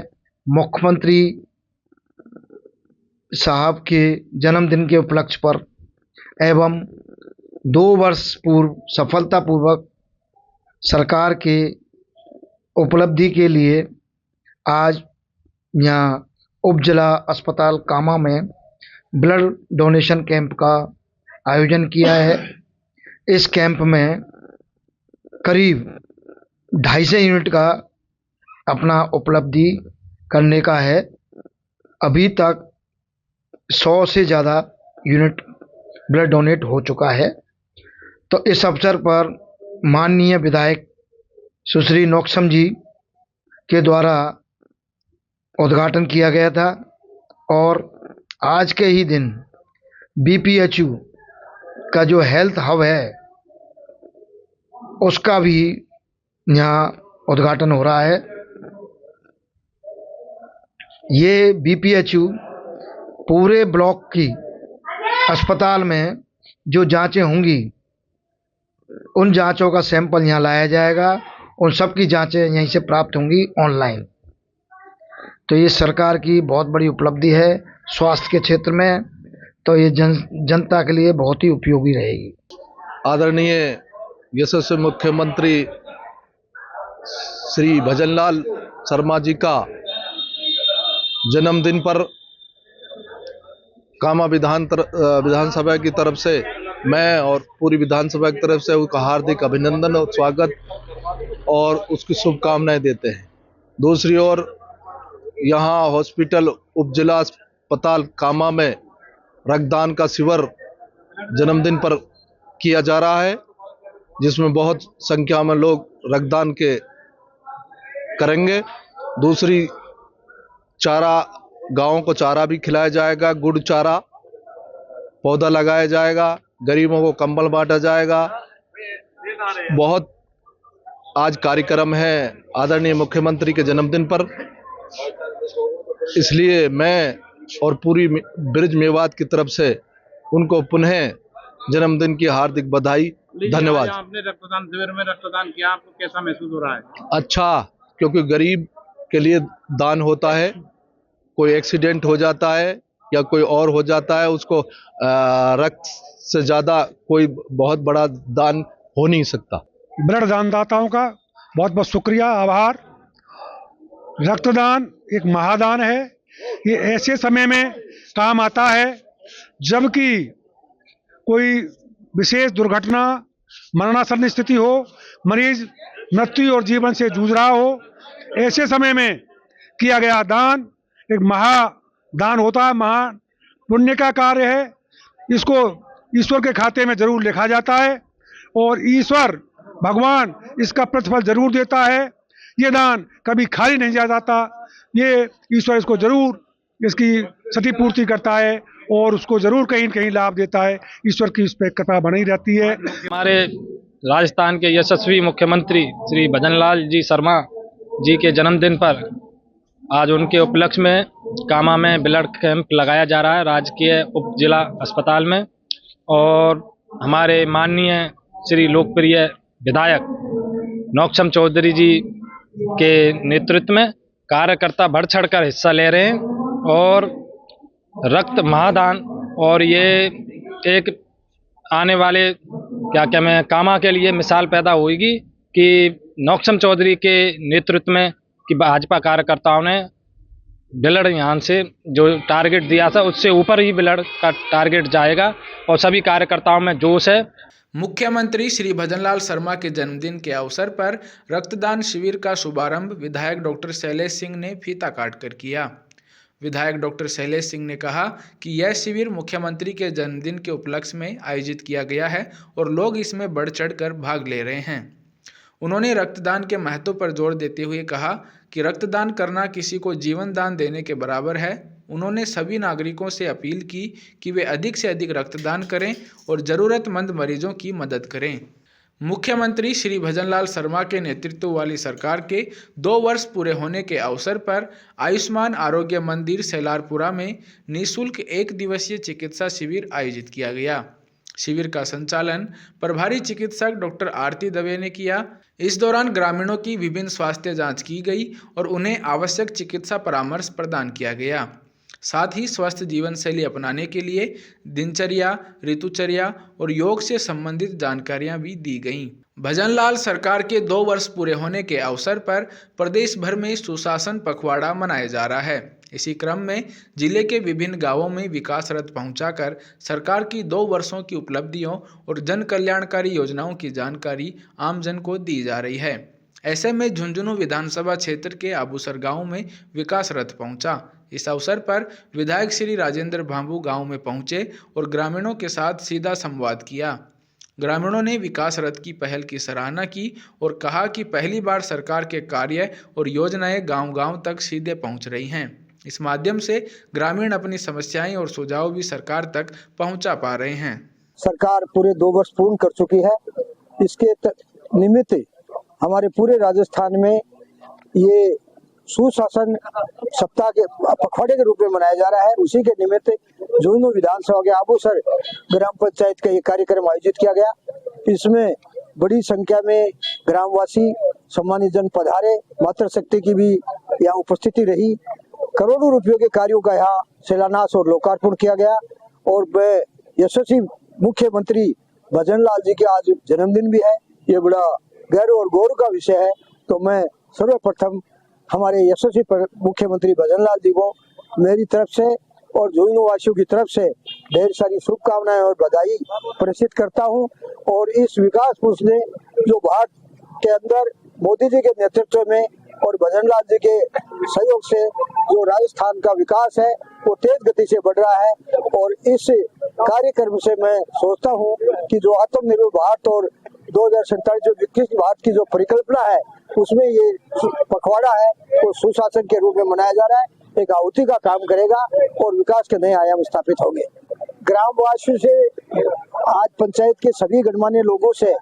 मुख्यमंत्री साहब के जन्मदिन के उपलक्ष्य पर एवं 2 वर्ष पूर्व सफलतापूर्वक सरकार के उपलब्धि के लिए आज यहाँ उप जिला अस्पताल कामा में ब्लड डोनेशन कैंप का आयोजन किया है। इस कैंप में करीब 250 यूनिट का अपना उपलब्धि करने का है। अभी तक 100 से ज़्यादा यूनिट ब्लड डोनेट हो चुका है। तो इस अवसर पर माननीय विधायक सुश्री नौक्सम जी के द्वारा उद्घाटन किया गया था और आज के ही दिन BPHU का जो हेल्थ हब है उसका भी यहाँ उद्घाटन हो रहा है। ये BPHU पूरे ब्लॉक की अस्पताल में जो जांचें होंगी उन जांचों का सैंपल यहाँ लाया जाएगा। उन सब की जांचें यहीं से प्राप्त होंगी ऑनलाइन। तो ये सरकार की बहुत बड़ी उपलब्धि है स्वास्थ्य के क्षेत्र में। तो ये जनता के लिए बहुत ही उपयोगी रहेगी। आदरणीय यशस्वी मुख्यमंत्री श्री भजनलाल शर्मा जी का जन्मदिन पर कामा विधानसभा की तरफ से मैं और पूरी विधानसभा की तरफ से उसका हार्दिक अभिनंदन और स्वागत और उसकी शुभकामनाएं देते हैं। दूसरी ओर यहाँ हॉस्पिटल उप जिला अस्पताल कामा में रक्तदान का शिविर जन्मदिन पर किया जा रहा है, जिसमें बहुत संख्या में लोग रक्तदान के करेंगे। दूसरी चारा, गाँव को चारा भी खिलाया जाएगा, गुड़ चारा पौधा लगाया जाएगा, गरीबों को कंबल बांटा जाएगा। बहुत आज कार्यक्रम है आदरणीय मुख्यमंत्री के जन्मदिन पर, इसलिए मैं और पूरी ब्रिज मेवात की तरफ से उनको पुनः जन्मदिन की हार्दिक बधाई, धन्यवाद। आपने रक्तदान शिविर में रक्तदान किया, आपको कैसा महसूस हो रहा है? अच्छा, क्योंकि गरीब के लिए दान होता है। कोई एक्सीडेंट हो जाता है या कोई और हो जाता है, उसको रक्त से ज़्यादा कोई बहुत बड़ा दान हो नहीं सकता। ब्लड दानदाताओं का बहुत बहुत शुक्रिया, आभार। रक्तदान एक महादान है, ये ऐसे समय में काम आता है जबकि कोई विशेष दुर्घटना, मरणासन्न स्थिति हो, मरीज मृत्यु और जीवन से जूझ रहा हो, ऐसे समय में किया गया दान एक महादान होता है, महान पुण्य का कार्य है। इसको ईश्वर के खाते में जरूर लिखा जाता है और ईश्वर भगवान इसका प्रतिफल जरूर देता है। ये दान कभी खाली नहीं जाता, ये ईश्वर इसको जरूर इसकी क्षतिपूर्ति करता है और उसको जरूर कहीं न कहीं लाभ देता है। ईश्वर की इस पर कृपा बनी रहती है। हमारे राजस्थान के यशस्वी मुख्यमंत्री श्री भजनलाल जी शर्मा जी के जन्मदिन पर आज उनके उपलक्ष्य में कामा में ब्लड कैंप लगाया जा रहा है राजकीय उप जिला अस्पताल में। और हमारे माननीय श्री लोकप्रिय विधायक नौक्षम चौधरी जी के नेतृत्व में कार्यकर्ता बढ़ चढ़कर हिस्सा ले रहे हैं और रक्त महादान, और ये एक आने वाले मैं कामा के लिए मिसाल पैदा होगी कि नौक्षम चौधरी के नेतृत्व में कि भाजपा कार्यकर्ताओं ने ब्लड यहाँ से जो टारगेट दिया था उससे ऊपर ही ब्लड का टारगेट जाएगा और सभी कार्यकर्ताओं में जोश है। मुख्यमंत्री श्री भजनलाल शर्मा के जन्मदिन के अवसर पर रक्तदान शिविर का शुभारंभ विधायक डॉक्टर शैलेश सिंह ने फीता काटकर किया। विधायक डॉक्टर शैलेश सिंह ने कहा कि यह शिविर मुख्यमंत्री के जन्मदिन के उपलक्ष्य में आयोजित किया गया है और लोग इसमें बढ़ चढ़कर भाग ले रहे हैं। उन्होंने रक्तदान के महत्व पर जोर देते हुए कहा कि रक्तदान करना किसी को जीवन दान देने के बराबर है। उन्होंने सभी नागरिकों से अपील की कि वे अधिक से अधिक रक्तदान करें और ज़रूरतमंद मरीजों की मदद करें। मुख्यमंत्री श्री भजनलाल शर्मा के नेतृत्व वाली सरकार के 2 वर्ष पूरे होने के अवसर पर आयुष्मान आरोग्य मंदिर सैलारपुरा में निःशुल्क 1 दिवसीय चिकित्सा शिविर आयोजित किया गया। शिविर का संचालन प्रभारी चिकित्सक डॉक्टर आरती दवे ने किया। इस दौरान ग्रामीणों की विभिन्न स्वास्थ्य जांच की गई और उन्हें आवश्यक चिकित्सा परामर्श प्रदान किया गया। साथ ही स्वस्थ जीवन शैली अपनाने के लिए दिनचर्या, ऋतुचर्या और योग से संबंधित जानकारियां भी दी गईं। भजनलाल सरकार के 2 वर्ष पूरे होने के अवसर पर प्रदेश भर में सुशासन पखवाड़ा मनाया जा रहा है। इसी क्रम में जिले के विभिन्न गांवों में विकास रथ पहुंचाकर सरकार की 2 वर्षों की उपलब्धियों और जन कल्याणकारी योजनाओं की जानकारी आमजन को दी जा रही है। ऐसे में झुंझुनू विधानसभा क्षेत्र के आबूसर गांव में विकास रथ पहुंचा। इस अवसर पर विधायक श्री राजेंद्र भांबू गांव में पहुंचे और ग्रामीणों के साथ सीधा संवाद किया। ग्रामीणों ने विकास रथ की पहल की सराहना की और कहा कि पहली बार सरकार के कार्य और योजनाएं गांव-गांव तक सीधे पहुंच रही हैं। इस माध्यम से ग्रामीण अपनी समस्याएं और सुझाव भी सरकार तक पहुंचा पा रहे हैं। सरकार पूरे 2 वर्ष पूर्ण कर चुकी है। इसके निमित्त हमारे पूरे राजस्थान में ये सुशासन सप्ताह के पखवाड़े के रूप में मनाया जा रहा है। उसी के निमित्त झुंझुनू विधानसभा के आबूसर ग्राम पंचायत का ये कार्यक्रम आयोजित किया गया। इसमें बड़ी संख्या में ग्रामवासी, सम्मानित जन पधारे, मातृशक्ति की भी यहाँ उपस्थिति रही। करोड़ों रुपयों के कार्यों का यहाँ शिलान्यास और लोकार्पण किया गया और वह यशस्वी मुख्यमंत्री भजनलाल जी के आज जन्मदिन भी है। ये बड़ा गर्व और गौरव का विषय है। तो मैं सर्वप्रथम हमारे यशस्वी मुख्यमंत्री भजनलाल जी को मेरी तरफ से और झुंझुनू वासियों की तरफ से ढेर सारी शुभकामनाएं और बधाई प्रेषित करता हूं। और इस विकास पुरुष ने जो भारत के अंदर मोदी जी के नेतृत्व में और भजनलाल जी के सहयोग से जो राजस्थान का विकास है वो तेज गति से बढ़ रहा है। और इस कार्यक्रम से मैं सोचता हूं कि जो आत्मनिर्भर भारत और 2047 जो विकसित भारत की जो परिकल्पना है उसमें ये पखवाड़ा है वो सुशासन के रूप में मनाया जा रहा है। एक आहुति का काम करेगा और विकास के नए आयाम स्थापित होंगे। ग्रामवासियों से, आज पंचायत के सभी गणमान्य लोगों से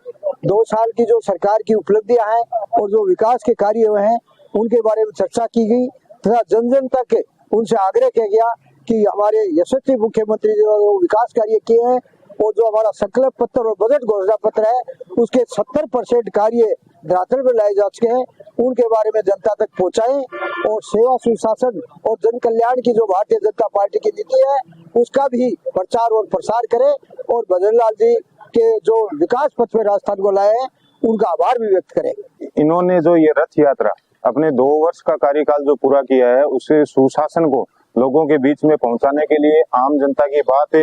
2 साल की जो सरकार की उपलब्धियां हैं और जो विकास के कार्य हुए हैं उनके बारे में चर्चा की गई तथा जन जन तक उनसे आग्रह किया गया कि हमारे यशस्वी मुख्यमंत्री जो विकास कार्य किए हैं और जो हमारा संकल्प पत्र और बजट घोषणा पत्र है उसके 70% कार्य धरातल पर लाए जा चुके हैं, उनके बारे में जनता तक पहुंचाएं और सेवा, सुशासन और जन कल्याण की जो भारतीय जनता पार्टी की नीति है उसका भी प्रचार और प्रसार करें और भजनलाल जी के जो विकास पथ पे राजस्थान को लाए हैं उनका आभार भी व्यक्त करें। इन्होंने जो ये रथ यात्रा अपने 2 वर्ष का कार्यकाल जो पूरा किया है उससे सुशासन को लोगों के बीच में पहुंचाने के लिए, आम जनता की बात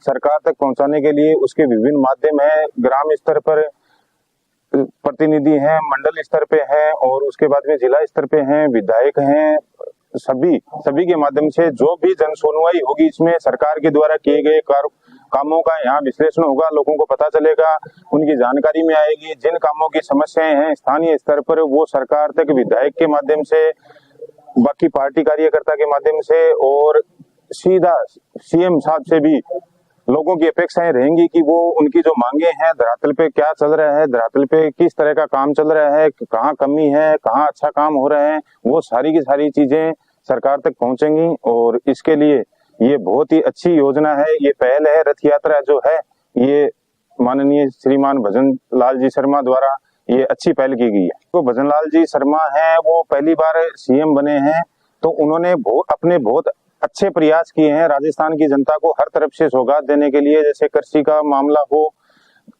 सरकार तक पहुंचाने के लिए उसके विभिन्न माध्यम है। ग्राम स्तर पर प्रतिनिधि हैं, मंडल स्तर पे हैं और उसके बाद में जिला स्तर पे हैं, विधायक हैं, सभी के माध्यम से जो भी जन सुनवाई होगी इसमें सरकार के द्वारा किए गए कामों का यहाँ विश्लेषण होगा, लोगों को पता चलेगा, उनकी जानकारी में आएगी। जिन कामों की समस्याएं हैं स्थानीय स्तर पर वो सरकार तक विधायक के माध्यम से, बाकी पार्टी कार्यकर्ता के माध्यम से और सीधा सीएम साहब से भी लोगों की अपेक्षाएं रहेंगी कि वो उनकी जो मांगे हैं, धरातल पे क्या चल रहा है, धरातल पे किस तरह का काम चल रहा है, कहाँ कमी है, कहाँ अच्छा काम हो रहे हैं, वो सारी की सारी चीजें सरकार तक पहुंचेंगी। और इसके लिए ये बहुत ही अच्छी योजना है, ये पहल है। रथ यात्रा जो है ये माननीय श्रीमान भजन लाल जी शर्मा द्वारा ये अच्छी पहल की गई है। तो भजन लाल जी शर्मा है वो पहली बार सीएम बने हैं, तो उन्होंने अपने बहुत अच्छे प्रयास किए हैं राजस्थान की जनता को हर तरफ से सौगात देने के लिए। जैसे कृषि का मामला हो,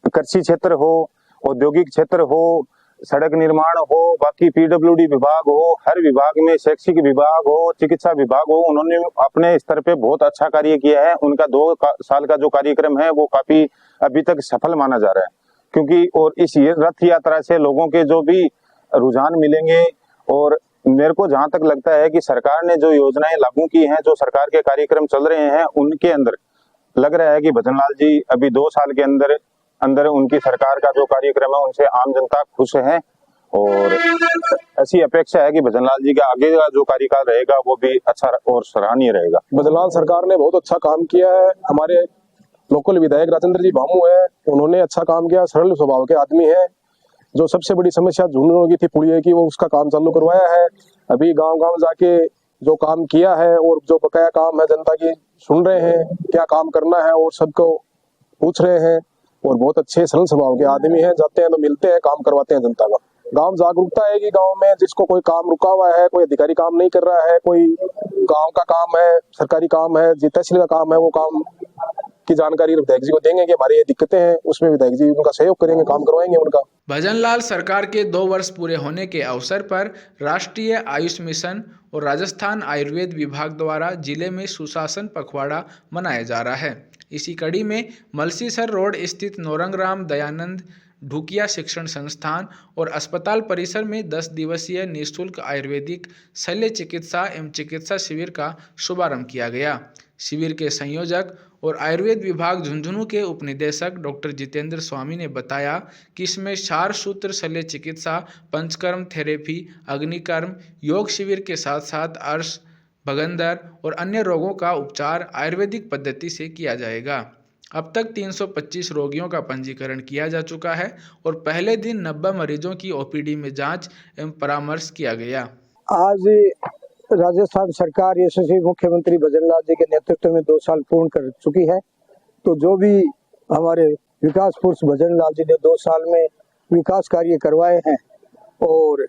कृषि क्षेत्र हो, औद्योगिक क्षेत्र हो, सड़क निर्माण हो, बाकी पीडब्ल्यूडी विभाग हो, हर विभाग में, शैक्षिक विभाग हो, चिकित्सा विभाग हो, उन्होंने अपने स्तर पे बहुत अच्छा कार्य किया है। उनका 2 साल का जो कार्यक्रम है वो काफी अभी तक सफल माना जा रहा है, क्योंकि और इस रथ यात्रा से लोगों के जो भी रुझान मिलेंगे। और मेरे को जहां तक लगता है कि सरकार ने जो योजनाएं लागू की हैं, जो सरकार के कार्यक्रम चल रहे हैं, उनके अंदर लग रहा है कि भजन लाल जी अभी 2 साल के अंदर उनकी सरकार का जो कार्यक्रम है उनसे आम जनता खुश है। और ऐसी अपेक्षा है कि भजन लाल जी का आगे का जो कार्यकाल रहेगा वो भी अच्छा और सराहनीय रहेगा। भजन लाल सरकार ने बहुत अच्छा काम किया है। हमारे लोकल विधायक राजेंद्र जी भामू है, उन्होंने अच्छा काम किया, सरल स्वभाव के आदमी है। जो सबसे बड़ी समस्या झुंझुनू की थी पुलिये की, वो उसका काम चालू करवाया है। अभी गांव-गांव जाके जो काम किया है और जो बकाया काम है जनता की सुन रहे हैं, क्या काम करना है और सबको पूछ रहे हैं। और बहुत अच्छे सरल स्वभाव के आदमी हैं, जाते हैं तो मिलते हैं, काम करवाते हैं जनता का। गांव जागरूकता है कि गांव में जिसको कोई काम रुका हुआ है, कोई अधिकारी काम नहीं कर रहा है, कोई गांव का काम है, सरकारी काम है, तहसील का काम है, वो काम की जानकारी विधायक जी को देंगे कि हमारी ये दिक्कतें हैं, उसमें विधायक जी उनका सहयोग करेंगे, काम करवाएंगे उनका। भजन लाल सरकार के 2 वर्ष पूरे होने के अवसर पर राष्ट्रीय आयुष मिशन और राजस्थान आयुर्वेद विभाग द्वारा जिले में सुशासन पखवाड़ा मनाया जा रहा है। इसी कड़ी में मलसीसर रोड स्थित नौरंगराम दयानंद ढुकिया शिक्षण संस्थान और अस्पताल परिसर में 10 दिवसीय निःशुल्क आयुर्वेदिक शल्य चिकित्सा एवं चिकित्सा शिविर का शुभारंभ किया गया। शिविर के संयोजक और आयुर्वेद विभाग झुंझुनू के उपनिदेशक डॉक्टर जितेंद्र स्वामी ने बताया कि इसमें 4 सूत्र शल्य चिकित्सा, पंचकर्म थेरेपी, अग्निकर्म, योग शिविर के साथ साथ अर्श, भगंदर और अन्य रोगों का उपचार आयुर्वेदिक पद्धति से किया जाएगा। अब तक 325 रोगियों का पंजीकरण किया जा चुका है और पहले दिन 90 मरीजों की ओपीडी में जांच एवं परामर्श किया गया। आज राजस्थान सरकार यशस्वी मुख्यमंत्री भजन लाल जी के नेतृत्व में 2 साल पूर्ण कर चुकी है। तो जो भी हमारे विकास पुरुष भजन लाल जी ने 2 साल में विकास कार्य करवाए हैं और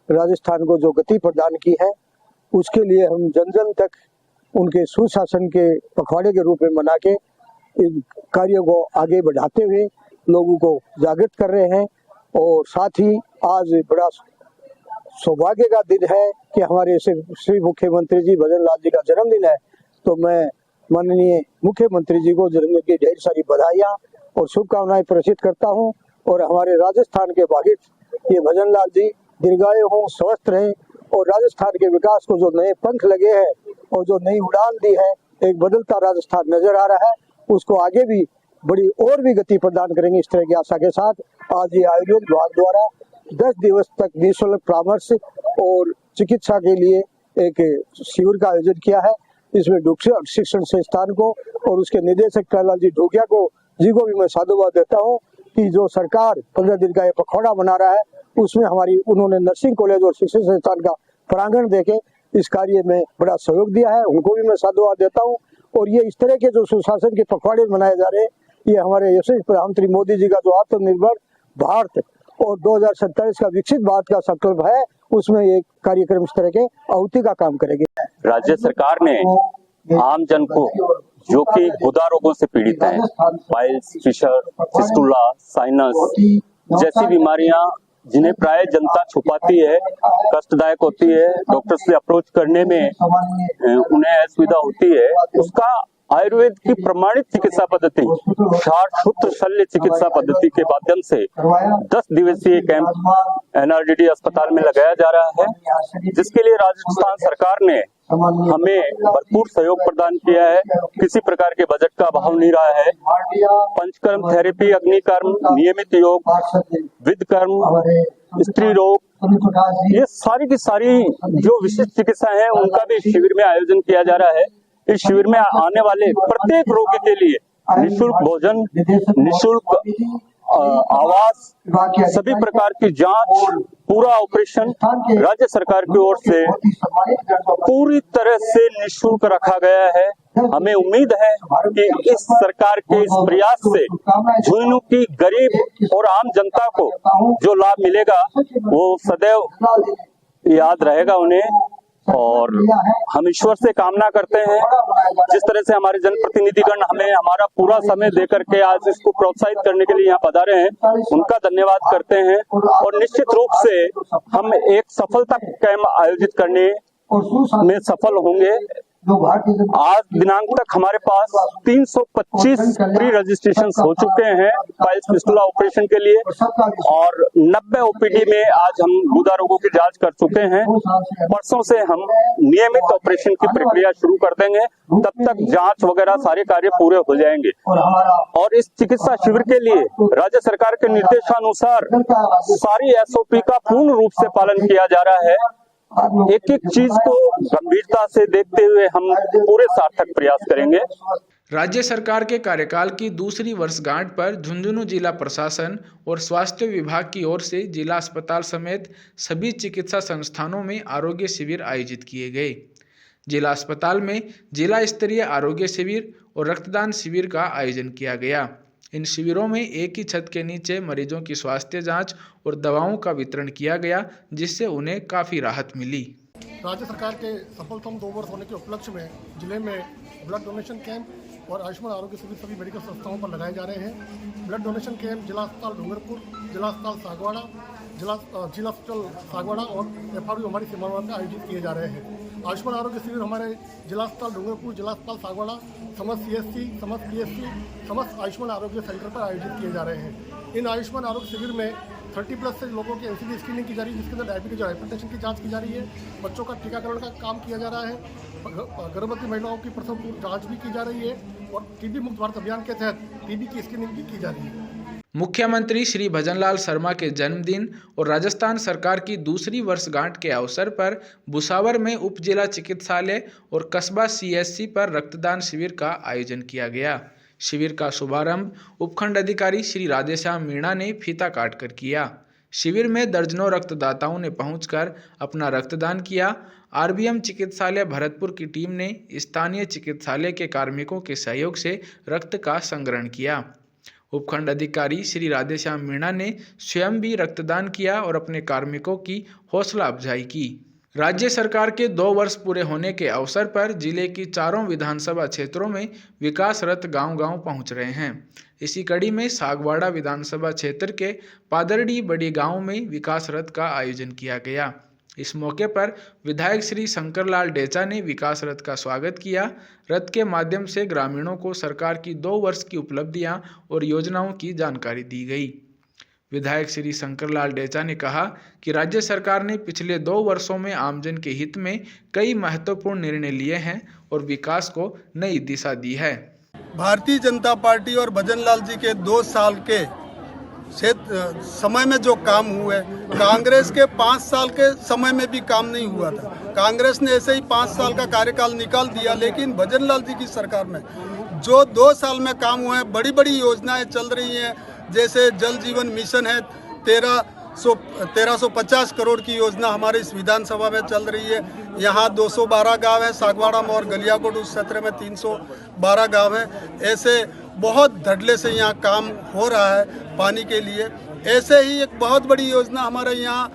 राजस्थान को जो गति प्रदान की है, उसके लिए हम जन जन तक उनके सुशासन के पखवाड़े के रूप में मना के इन कार्यों को आगे बढ़ाते हुए लोगों को जागृत कर रहे हैं। और साथ ही आज बड़ा सौभाग्य का दिन है कि हमारे श्री मुख्यमंत्री जी भजन लाल जी का जन्मदिन है। तो मैं माननीय मुख्यमंत्री जी को जन्मदिन की ढेर सारी बधाइयाँ और शुभकामनाएं प्रेषित करता हूँ। और हमारे राजस्थान के भागीरथ ये भजन लाल जी दीर्घायु हों, स्वस्थ रहें और राजस्थान के विकास को जो नए पंख लगे हैं और जो नई उड़ान दी है, एक बदलता राजस्थान नजर आ रहा है, उसको आगे भी बड़ी और भी गति प्रदान करेंगे। इस तरह की आशा के साथ आज ये आयुर्वेद विभाग द्वारा 10 दिवस तक निःशुल्क परामर्श और चिकित्सा के लिए एक शिविर का आयोजन किया है। इसमें ढुकिया शिक्षण संस्थान को और उसके निदेशक प्रहलाद जी ढुकिया जी को भी मैं साधुवाद देता हूँ कि जो सरकार 15 दिन का ये पखवाड़ा बना रहा है, उसमें उन्होंने नर्सिंग कॉलेज और शिक्षण संस्थान का प्रांगण देके इस कार्य में बड़ा सहयोग दिया है, उनको भी मैं साधुवाद देता हूँ। और ये इस तरह के जो सुशासन के पखवाड़े मनाए जा रहे हैं, ये हमारे यशस्वी प्रधानमंत्री मोदी जी का जो आत्मनिर्भर भारत और 2047 का विकसित भारत का संकल्प है, उसमें ये कार्यक्रम इस तरह के आहुति का काम करेंगे। राज्य सरकार ने आम जन को जो कि गुदा रोगों से पीड़ित हैं, पाइल्स, फिशर, फिस्टुला, साइनस जैसी बीमारियां जिन्हें प्राय जनता छुपाती है, कष्टदायक होती है, डॉक्टर से अप्रोच करने में उन्हें असुविधा होती है, उसका आयुर्वेद की प्रमाणित चिकित्सा पद्धति षाठसूत्र शल्य चिकित्सा पद्धति के माध्यम से 10 दिवसीय कैंप NRDD अस्पताल में लगाया जा रहा है, जिसके लिए राजस्थान सरकार ने हमें भरपूर सहयोग प्रदान किया है। किसी प्रकार के बजट का अभाव नहीं रहा है। पंचकर्म थेरेपी, अग्निकर्म, नियमित योग, विधकर्म, स्त्री रोग, ये सारी की सारी जो विशिष्ट चिकित्सा है उनका भी शिविर में आयोजन किया जा रहा है। इस शिविर में आने वाले प्रत्येक रोगी के लिए निःशुल्क भोजन, निःशुल्क आवास, सभी प्रकार की जांच, पूरा ऑपरेशन राज्य सरकार की ओर से पूरी तरह से निःशुल्क रखा गया है। हमें उम्मीद है कि इस सरकार के इस प्रयास से झुंझुनू की गरीब और आम जनता को जो लाभ मिलेगा वो सदैव याद रहेगा उन्हें। और हम ईश्वर से कामना करते हैं, जिस तरह से हमारे जनप्रतिनिधिगण हमें हमारा पूरा समय देकर के आज इसको प्रोत्साहित करने के लिए यहाँ पधारे हैं, उनका धन्यवाद करते हैं। और निश्चित रूप से हम एक सफलता कैंप आयोजित करने में सफल होंगे। आज दिनांक तक हमारे पास 325 प्री रजिस्ट्रेशन हो चुके हैं पाइल्स फिस्टुला ऑपरेशन के लिए, और 90 OPD में आज हम गुदा रोगों की जांच कर चुके हैं। परसों से हम नियमित ऑपरेशन की प्रक्रिया शुरू कर देंगे, तब तक जांच वगैरह सारे कार्य पूरे हो जाएंगे। और इस चिकित्सा शिविर के लिए राज्य सरकार के निर्देशानुसार सारी SOP का पूर्ण रूप से पालन किया जा रहा है। एक एक चीज को गंभीरता से देखते हुए हम पूरे सार्थक प्रयास करेंगे। राज्य सरकार के कार्यकाल की दूसरी वर्षगांठ पर झुंझुनू जिला प्रशासन और स्वास्थ्य विभाग की ओर से जिला अस्पताल समेत सभी चिकित्सा संस्थानों में आरोग्य शिविर आयोजित किए गए। जिला अस्पताल में जिला स्तरीय आरोग्य शिविर और रक्तदान शिविर का आयोजन किया गया। इन शिविरों में एक ही छत के नीचे मरीजों की स्वास्थ्य जांच और दवाओं का वितरण किया गया, जिससे उन्हें काफ़ी राहत मिली। राज्य सरकार के सफलतम 2 वर्ष होने के उपलक्ष्य में जिले में ब्लड डोनेशन कैंप और आयुष्मान आरोग्य शिविर सभी मेडिकल संस्थाओं पर लगाए जा रहे हैं। ब्लड डोनेशन कैंप जिला अस्पताल डूंगरपुर, जिला अस्पताल सागवाड़ा, जिला अस्पताल सागवाड़ा और FRU हमारी सीमाओं में आयोजित किए जा रहे हैं। आयुष्मान आरोग्य शिविर हमारे जिला अस्पताल डूंगरपुर, जिला अस्पताल सागवाड़ा, समस्त CSC, समस्त PSC, समस्त आयुष्मान आरोग्य सेंटर पर आयोजित किए जा रहे हैं। इन आयुष्मान आरोग्य शिविर में 30+ से लोगों की NCD स्क्रीनिंग की जा रही है, जिसके अंदर डायबिटीज और हाइपरटेंशन की जांच की जा रही है। बच्चों का टीकाकरण का काम किया जा रहा है। गर्भवती महिलाओं की प्रसव पूर्व जांच भी की जा रही है और TB मुक्त भारत अभियान के तहत TB की स्क्रीनिंग भी की जा रही है। मुख्यमंत्री श्री भजनलाल शर्मा के जन्मदिन और राजस्थान सरकार की दूसरी वर्षगांठ के अवसर पर भुसावर में उप जिला चिकित्सालय और कस्बा CSC पर रक्तदान शिविर का आयोजन किया गया। शिविर का शुभारंभ उपखंड अधिकारी श्री राधेश्याम मीणा ने फीता काटकर किया। शिविर में दर्जनों रक्तदाताओं ने पहुंचकर अपना रक्तदान किया। RBM चिकित्सालय भरतपुर की टीम ने स्थानीय चिकित्सालय के कार्मिकों के सहयोग से रक्त का संग्रहण किया। उपखंड अधिकारी श्री राधेश्याम मीणा ने स्वयं भी रक्तदान किया और अपने कार्मिकों की हौसला अफजाई की। राज्य सरकार के 2 वर्ष पूरे होने के अवसर पर जिले की 4 विधानसभा क्षेत्रों में विकास रथ गांव-गांव पहुंच रहे हैं। इसी कड़ी में सागवाड़ा विधानसभा क्षेत्र के पादरडी बड़ी गांव में विकास रथ का आयोजन किया गया। इस मौके पर विधायक श्री शंकरलाल डेचा ने विकास रथ का स्वागत किया। रथ के माध्यम से ग्रामीणों को सरकार की 2 वर्ष की उपलब्धियां और योजनाओं की जानकारी दी गई। विधायक श्री शंकरलाल डेचा ने कहा कि राज्य सरकार ने पिछले 2 वर्षों में आमजन के हित में कई महत्वपूर्ण निर्णय लिए हैं और विकास को नई दिशा दी है। भारतीय जनता पार्टी और भजनलाल जी के 2 साल के समय में जो काम हुए, कांग्रेस के 5 साल के समय में भी काम नहीं हुआ था। कांग्रेस ने ऐसे ही 5 साल का कार्यकाल निकाल दिया, लेकिन भजनलाल जी की सरकार में जो 2 साल में काम हुए, बड़ी बड़ी योजनाएं चल रही हैं। जैसे जल जीवन मिशन है, 1350 करोड़ की योजना हमारे इस विधानसभा में चल रही है। यहाँ 212 गांव है, सागवाड़ा में और गलियाकोट उस क्षेत्र में 312 गांव है। ऐसे बहुत धड़ल्ले से यहाँ काम हो रहा है पानी के लिए। ऐसे ही एक बहुत बड़ी योजना हमारे यहाँ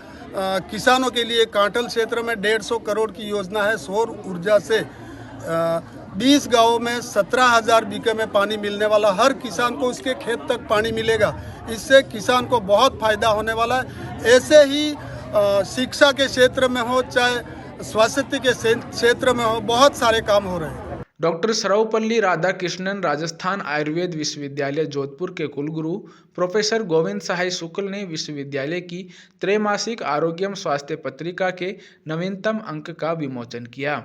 किसानों के लिए कांठल क्षेत्र में 150 करोड़ की योजना है। सौर ऊर्जा से 20 गाँव में 17,000 बीघे में पानी मिलने वाला, हर किसान को उसके खेत तक पानी मिलेगा। इससे किसान को बहुत फायदा होने वाला है। ऐसे ही शिक्षा के क्षेत्र में हो, चाहे स्वास्थ्य के क्षेत्र में हो, बहुत सारे काम हो रहे हैं। डॉक्टर सर्वपल्ली राधाकृष्णन राजस्थान आयुर्वेद विश्वविद्यालय जोधपुर के कुलगुरु प्रोफेसर गोविंद सहाय शुक्ल ने विश्वविद्यालय की त्रैमासिक आरोग्यम स्वास्थ्य पत्रिका के नवीनतम अंक का विमोचन किया।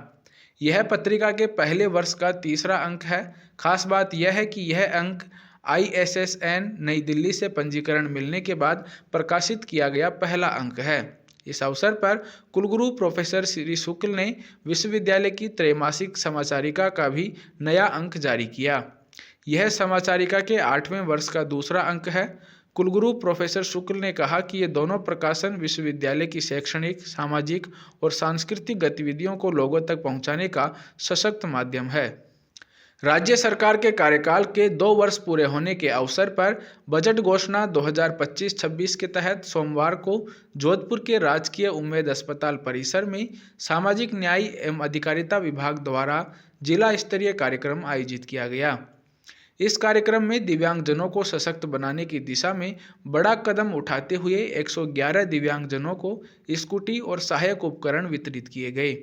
यह पत्रिका के पहले वर्ष का तीसरा अंक है। खास बात यह है कि यह अंक ISSN नई दिल्ली से पंजीकरण मिलने के बाद प्रकाशित किया गया पहला अंक है। इस अवसर पर कुलगुरु प्रोफेसर श्री शुक्ल ने विश्वविद्यालय की त्रैमासिक समाचारिका का भी नया अंक जारी किया। यह समाचारिका के 8वें वर्ष का दूसरा अंक है। कुलगुरु प्रोफेसर शुक्ल ने कहा कि ये दोनों प्रकाशन विश्वविद्यालय की शैक्षणिक, सामाजिक और सांस्कृतिक गतिविधियों को लोगों तक पहुंचाने का सशक्त माध्यम है। राज्य सरकार के कार्यकाल के 2 वर्ष पूरे होने के अवसर पर बजट घोषणा 2025-26 के तहत सोमवार को जोधपुर के राजकीय उम्मेद अस्पताल परिसर में सामाजिक न्याय एवं अधिकारिता विभाग द्वारा जिला स्तरीय कार्यक्रम आयोजित किया गया। इस कार्यक्रम में दिव्यांगजनों को सशक्त बनाने की दिशा में बड़ा कदम उठाते हुए 111 दिव्यांगजनों को स्कूटी और सहायक उपकरण वितरित किए गए।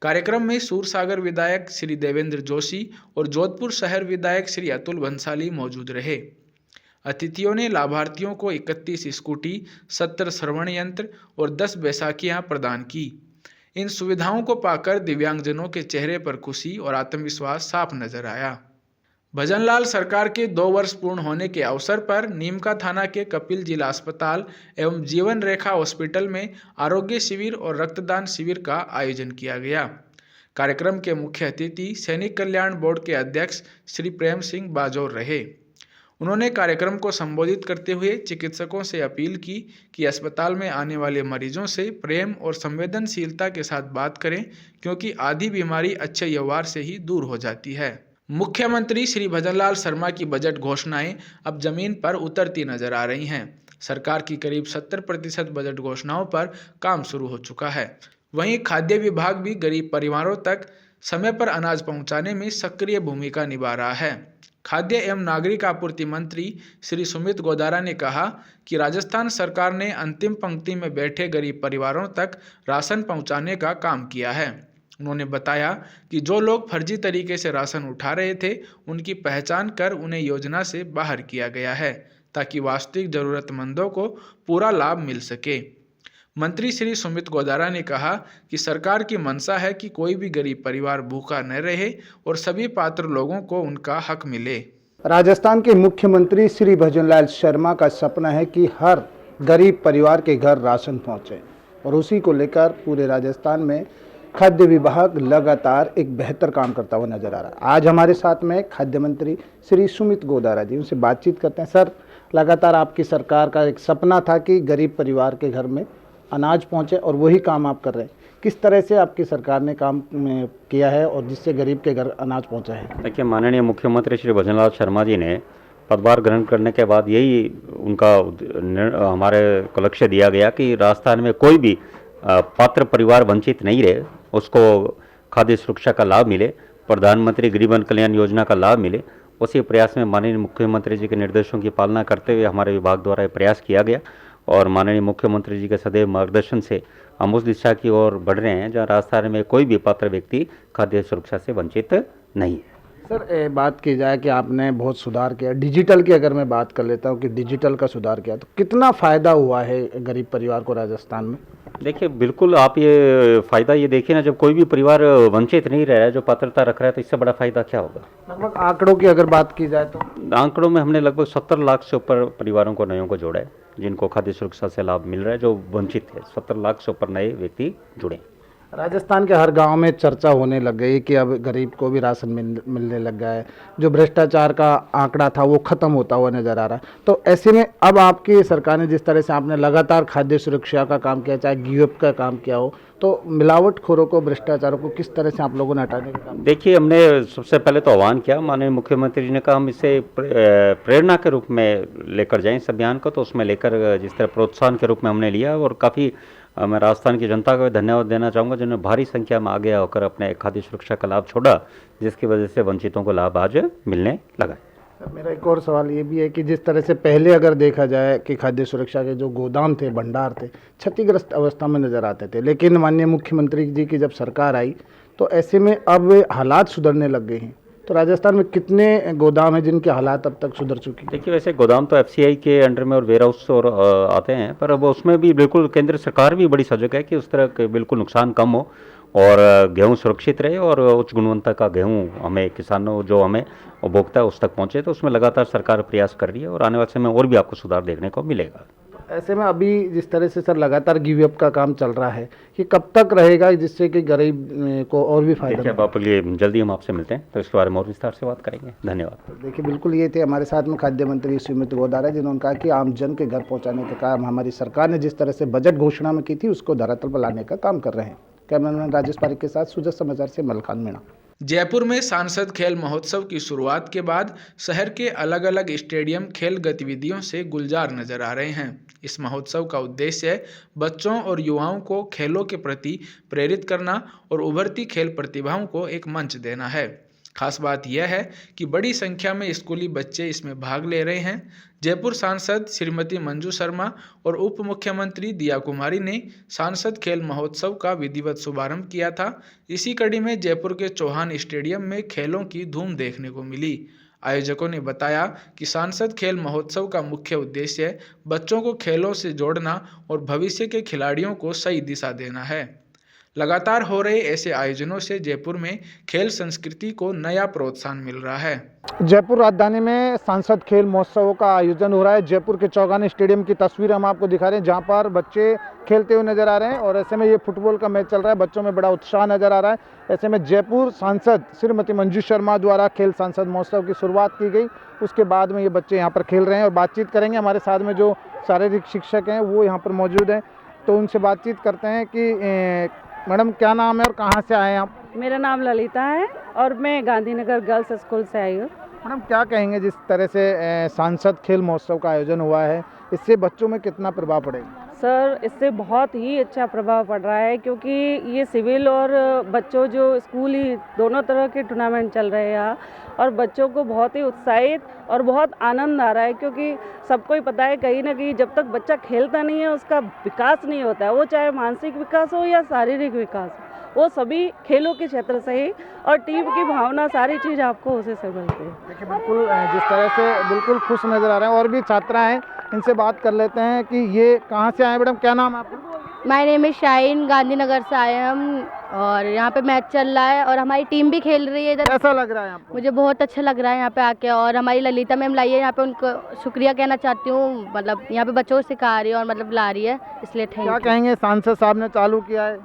कार्यक्रम में सूरसागर विधायक श्री देवेंद्र जोशी और जोधपुर शहर विधायक श्री अतुल बंसाली मौजूद रहे। अतिथियों ने लाभार्थियों को 31 स्कूटी, 70 श्रवण यंत्र और 10 बैसाखियां प्रदान की। इन सुविधाओं को पाकर दिव्यांगजनों के चेहरे पर खुशी और आत्मविश्वास साफ नजर आया। भजनलाल सरकार के 2 वर्ष पूर्ण होने के अवसर पर नीमका थाना के कपिल जिला अस्पताल एवं जीवन रेखा हॉस्पिटल में आरोग्य शिविर और रक्तदान शिविर का आयोजन किया गया। कार्यक्रम के मुख्य अतिथि सैनिक कल्याण बोर्ड के अध्यक्ष श्री प्रेम सिंह बाजौर रहे। उन्होंने कार्यक्रम को संबोधित करते हुए चिकित्सकों से अपील की कि अस्पताल में आने वाले मरीजों से प्रेम और संवेदनशीलता के साथ बात करें, क्योंकि आधी बीमारी अच्छे व्यवहार से ही दूर हो जाती है। मुख्यमंत्री श्री भजनलाल शर्मा की बजट घोषणाएं अब जमीन पर उतरती नजर आ रही हैं। सरकार की करीब 70% बजट घोषणाओं पर काम शुरू हो चुका है। वहीं खाद्य विभाग भी गरीब परिवारों तक समय पर अनाज पहुंचाने में सक्रिय भूमिका निभा रहा है। खाद्य एवं नागरिक आपूर्ति मंत्री श्री सुमित गोदारा ने कहा कि राजस्थान सरकार ने अंतिम पंक्ति में बैठे गरीब परिवारों तक राशन पहुंचाने का काम किया है। उन्होंने बताया कि जो लोग फर्जी तरीके से राशन उठा रहे थे, उनकी पहचान कर उन्हें योजना से बाहर किया गया है, ताकि वास्तविक जरूरतमंदों को पूरा लाभ मिल सके। मंत्री श्री सुमित गोदारा ने कहा कि सरकार की मंशा है कि कोई भी गरीब परिवार भूखा न रहे और सभी पात्र लोगों को उनका हक मिले। राजस्थान के मुख्यमंत्री श्री भजनलाल शर्मा का सपना है कि हर गरीब परिवार के घर राशन पहुंचे, और उसी को लेकर पूरे राजस्थान में खाद्य विभाग लगातार एक बेहतर काम करता हुआ नजर आ रहा है। आज हमारे साथ में खाद्य मंत्री श्री सुमित गोदारा जी, उनसे बातचीत करते हैं। सर, लगातार आपकी सरकार का एक सपना था कि गरीब परिवार के घर में अनाज पहुंचे, और वही काम आप कर रहे हैं। किस तरह से आपकी सरकार ने काम किया है और जिससे गरीब के घर अनाज पहुंचा है? देखिए, माननीय मुख्यमंत्री श्री भजनलाल शर्मा जी ने पदभार ग्रहण करने के बाद यही उनका हमारे को लक्ष्य दिया गया कि राजस्थान में कोई भी पात्र परिवार वंचित नहीं रहे, उसको खाद्य सुरक्षा का लाभ मिले, प्रधानमंत्री गरीब कल्याण योजना का लाभ मिले। उसी प्रयास में माननीय मुख्यमंत्री जी के निर्देशों की पालना करते हुए हमारे विभाग द्वारा प्रयास किया गया, और माननीय मुख्यमंत्री जी के सदैव मार्गदर्शन से हम उस दिशा की ओर बढ़ रहे हैं जहाँ राजस्थान में कोई भी पात्र व्यक्ति खाद्य सुरक्षा से वंचित नहीं है। सर, बात की जाए कि आपने बहुत सुधार किया डिजिटल की, अगर मैं बात कर लेता हूँ कि डिजिटल का सुधार किया, तो कितना फ़ायदा हुआ है गरीब परिवार को राजस्थान में? देखिए, बिल्कुल आप ये फ़ायदा ये देखिए ना, जब कोई भी परिवार वंचित नहीं रह रहा है, जो पात्रता रख रहा है, तो इससे बड़ा फ़ायदा क्या होगा? लगभग आंकड़ों की अगर बात की जाए तो आंकड़ों में हमने लगभग 70 लाख से ऊपर परिवारों को नयों को जोड़ा है, जिनको खाद्य सुरक्षा से लाभ मिल रहा है, जो वंचित है। 70 लाख से ऊपर नए व्यक्ति जुड़े। राजस्थान के हर गांव में चर्चा होने लग गई कि अब गरीब को भी राशन मिलने लग गया है। जो भ्रष्टाचार का आंकड़ा था वो खत्म होता हुआ नजर आ रहा है। तो ऐसे में अब आपकी सरकार ने जिस तरह से आपने लगातार खाद्य सुरक्षा का काम किया, चाहे GUP का काम किया हो, तो मिलावटखोरों को, भ्रष्टाचारों को किस तरह से आप लोगों ने हटाने का काम? देखिए, हमने सबसे पहले तो आह्वान किया, माननीय मुख्यमंत्री जी ने कहा हम इसे प्रेरणा के रूप में लेकर जाएं इस अभियान को, तो उसमें लेकर जिस तरह प्रोत्साहन के रूप में हमने लिया, और काफ़ी मैं राजस्थान की जनता को भी धन्यवाद देना चाहूँगा जिन्होंने भारी संख्या में आगे होकर अपने खाद्य सुरक्षा का लाभ छोड़ा, जिसकी वजह से वंचितों को लाभ आज मिलने लगा। मेरा एक और सवाल ये भी है कि जिस तरह से पहले अगर देखा जाए कि खाद्य सुरक्षा के जो गोदाम थे, भंडार थे, क्षतिग्रस्त अवस्था में नज़र आते थे, लेकिन माननीय मुख्यमंत्री जी की जब सरकार आई तो ऐसे में अब हालात सुधरने लग गए हैं। तो राजस्थान में कितने गोदाम हैं जिनके हालात अब तक सुधर चुके हैं? देखिए, वैसे गोदाम तो FCI के अंडर में और वेयर हाउस और आते हैं, पर अब उसमें भी बिल्कुल केंद्र सरकार भी बड़ी सजग है कि उस तरह के बिल्कुल नुकसान कम हो और गेहूं सुरक्षित रहे और उच्च गुणवत्ता का गेहूं हमें किसानों जो हमें उपभोक्ता उस तक पहुंचे। तो उसमें लगातार सरकार प्रयास कर रही है और आने वाले समय में और भी आपको सुधार देखने को मिलेगा। ऐसे में अभी जिस तरह से सर लगातार गिव अप का काम चल रहा है, ये कब तक रहेगा जिससे कि गरीब को और भी फायदा? देखिए, अब आप लिए जल्दी हम आपसे मिलते हैं तो इसके बारे में और विस्तार से बात करेंगे। धन्यवाद। देखिए, बिल्कुल ये थे हमारे साथ में खाद्य मंत्री श्रीमती गोदारा, जिन्होंने कहा कि आम जन के घर पहुँचाने का काम हमारी सरकार ने जिस तरह से बजट घोषणा में की थी उसको धरातल पर लाने का काम कर रहे हैं। कैमरामैन राजेश पारिक के साथ सुजत समाचार से मलखान मीणा। जयपुर में सांसद खेल महोत्सव की शुरुआत के बाद शहर के अलग अलग स्टेडियम खेल गतिविधियों से गुलजार नजर आ रहे हैं। इस महोत्सव का उद्देश्य बच्चों और युवाओं को खेलों के प्रति प्रेरित करना और उभरती खेल प्रतिभाओं को एक मंच देना है। खास बात यह है कि बड़ी संख्या में स्कूली बच्चे इसमें भाग ले रहे हैं। जयपुर सांसद श्रीमती मंजू शर्मा और उप मुख्यमंत्री दिया कुमारी ने सांसद खेल महोत्सव का विधिवत शुभारंभ किया था। इसी कड़ी में जयपुर के चौहान स्टेडियम में खेलों की धूम देखने को मिली। आयोजकों ने बताया कि सांसद खेल महोत्सव का मुख्य उद्देश्य बच्चों को खेलों से जोड़ना और भविष्य के खिलाड़ियों को सही दिशा देना है। लगातार हो रहे ऐसे आयोजनों से जयपुर में खेल संस्कृति को नया प्रोत्साहन मिल रहा है। जयपुर राजधानी में सांसद खेल महोत्सव का आयोजन हो रहा है। जयपुर के चौगान स्टेडियम की तस्वीर हम आपको दिखा रहे हैं, जहां पर बच्चे खेलते हुए नजर आ रहे हैं और ऐसे में ये फुटबॉल का मैच चल रहा है। बच्चों में बड़ा उत्साह नजर आ रहा है। ऐसे में जयपुर सांसद श्रीमती मंजू शर्मा द्वारा खेल सांसद महोत्सव की शुरुआत की गई। उसके बाद में ये बच्चे यहाँ पर खेल रहे हैं और बातचीत करेंगे। हमारे साथ में जो शारीरिक शिक्षक हैं वो यहाँ पर मौजूद हैं, तो उनसे बातचीत करते हैं कि मैडम क्या नाम है और कहाँ से आए हैं आप? मेरा नाम ललिता है और मैं गांधीनगर गर्ल्स स्कूल से आई हूँ। मैडम क्या कहेंगे जिस तरह से सांसद खेल महोत्सव का आयोजन हुआ है, इससे बच्चों में कितना प्रभाव पड़ेगा? सर, इससे बहुत ही अच्छा प्रभाव पड़ रहा है क्योंकि ये सिविल और बच्चों जो स्कूल ही दोनों तरह के टूर्नामेंट चल रहे हैं यहाँ, और बच्चों को बहुत ही उत्साहित और बहुत आनंद आ रहा है क्योंकि सबको ही पता है कहीं ना कहीं जब तक बच्चा खेलता नहीं है उसका विकास नहीं होता है, वो चाहे मानसिक विकास हो या शारीरिक विकास हो, वो सभी खेलों के क्षेत्र से ही, और टीम की भावना सारी चीज़ आपको उसी से मिलती है। देखिए, बिल्कुल जिस तरह से बिल्कुल खुश नज़र आ रहे हैं। और भी छात्रा हैं, इनसे बात कर लेते हैं कि ये कहाँ से आए। मैडम क्या नाम है आपका? My name is shine, Gandhinagar से आए हम और यहाँ पे मैच चल रहा है और हमारी टीम भी खेल रही है इधर। कैसा लग रहा है आपको? मुझे बहुत अच्छा लग रहा है यहाँ पे आके, और हमारी ललिता मैम लाई है यहाँ पे, उनको शुक्रिया कहना चाहती हूँ। मतलब यहाँ पे बच्चों को सिखा रही है और मतलब ला रही है, इसलिए थैंक यू। क्या कहेंगे सांसद साहब ने चालू किया है?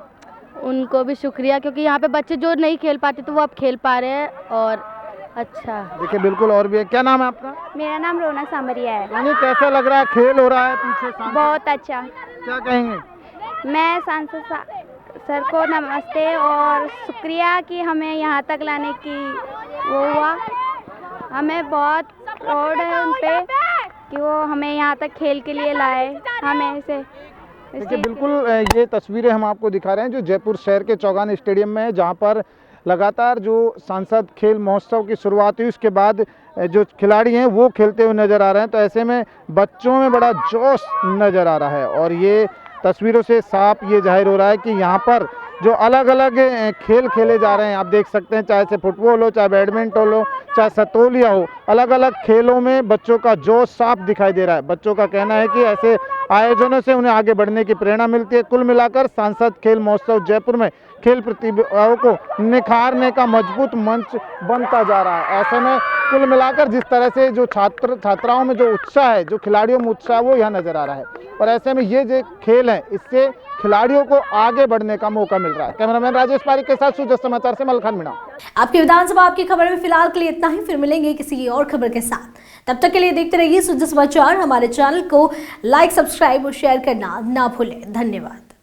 उनको भी शुक्रिया क्योंकि यहाँ पे बच्चे जो नहीं खेल पाते तो वो अब खेल पा रहे हैं और अच्छा। देखिए, बिल्कुल और भी है। क्या नाम है आपका? मेरा नाम रौनक सामरिया है। यानी कैसा लग रहा है, खेल हो रहा है पीछे? बहुत अच्छा। क्या कहेंगे? मैं सांसद सर को नमस्ते और शुक्रिया कि हमें यहाँ तक लाने की वो हुआ। हमें बहुत प्राउड है उन पे कि वो हमें यहाँ तक खेल के लिए लाए हमें से। देखिए, बिल्कुल ये तस्वीरें हम आपको दिखा रहे हैं जो जयपुर शहर के चौगान स्टेडियम में है, जहाँ पर लगातार जो सांसद खेल महोत्सव की शुरुआत हुई उसके बाद जो खिलाड़ी हैं वो खेलते हुए नज़र आ रहे हैं। तो ऐसे में बच्चों में बड़ा जोश नज़र आ रहा है और ये तस्वीरों से साफ ये जाहिर हो रहा है कि यहाँ पर जो अलग अलग खेल खेले जा रहे हैं, आप देख सकते हैं, चाहे से फुटबॉल हो, चाहे बैडमिंटन हो, चाहे सतोलिया हो, अलग अलग खेलों में बच्चों का जोश साफ दिखाई दे रहा है। बच्चों का कहना है कि ऐसे आयोजनों से उन्हें आगे बढ़ने की प्रेरणा मिलती है। कुल मिलाकर सांसद खेल महोत्सव जयपुर में खेल प्रतिभाओं को निखारने का मजबूत मंच बनता जा रहा है। ऐसे में कुल मिलाकर जिस तरह से जो छात्राओं में जो उत्साह है, जो खिलाड़ियों में उत्साह, वो यहाँ नजर आ रहा है और ऐसे में ये जो खेल है इससे खिलाड़ियों को आगे बढ़ने का मौका मिल रहा है। कैमरामैन राजेश पारिक के साथ सुजत समाचार से मलखान मीणा। आपकी विधानसभा आपकी खबर में फिलहाल के लिए इतना ही, फिर मिलेंगे किसी और खबर के साथ। तब तक के लिए देखते रहिए सुजत समाचार। हमारे चैनल को लाइक, सब्सक्राइब और शेयर करना ना भूलें। धन्यवाद।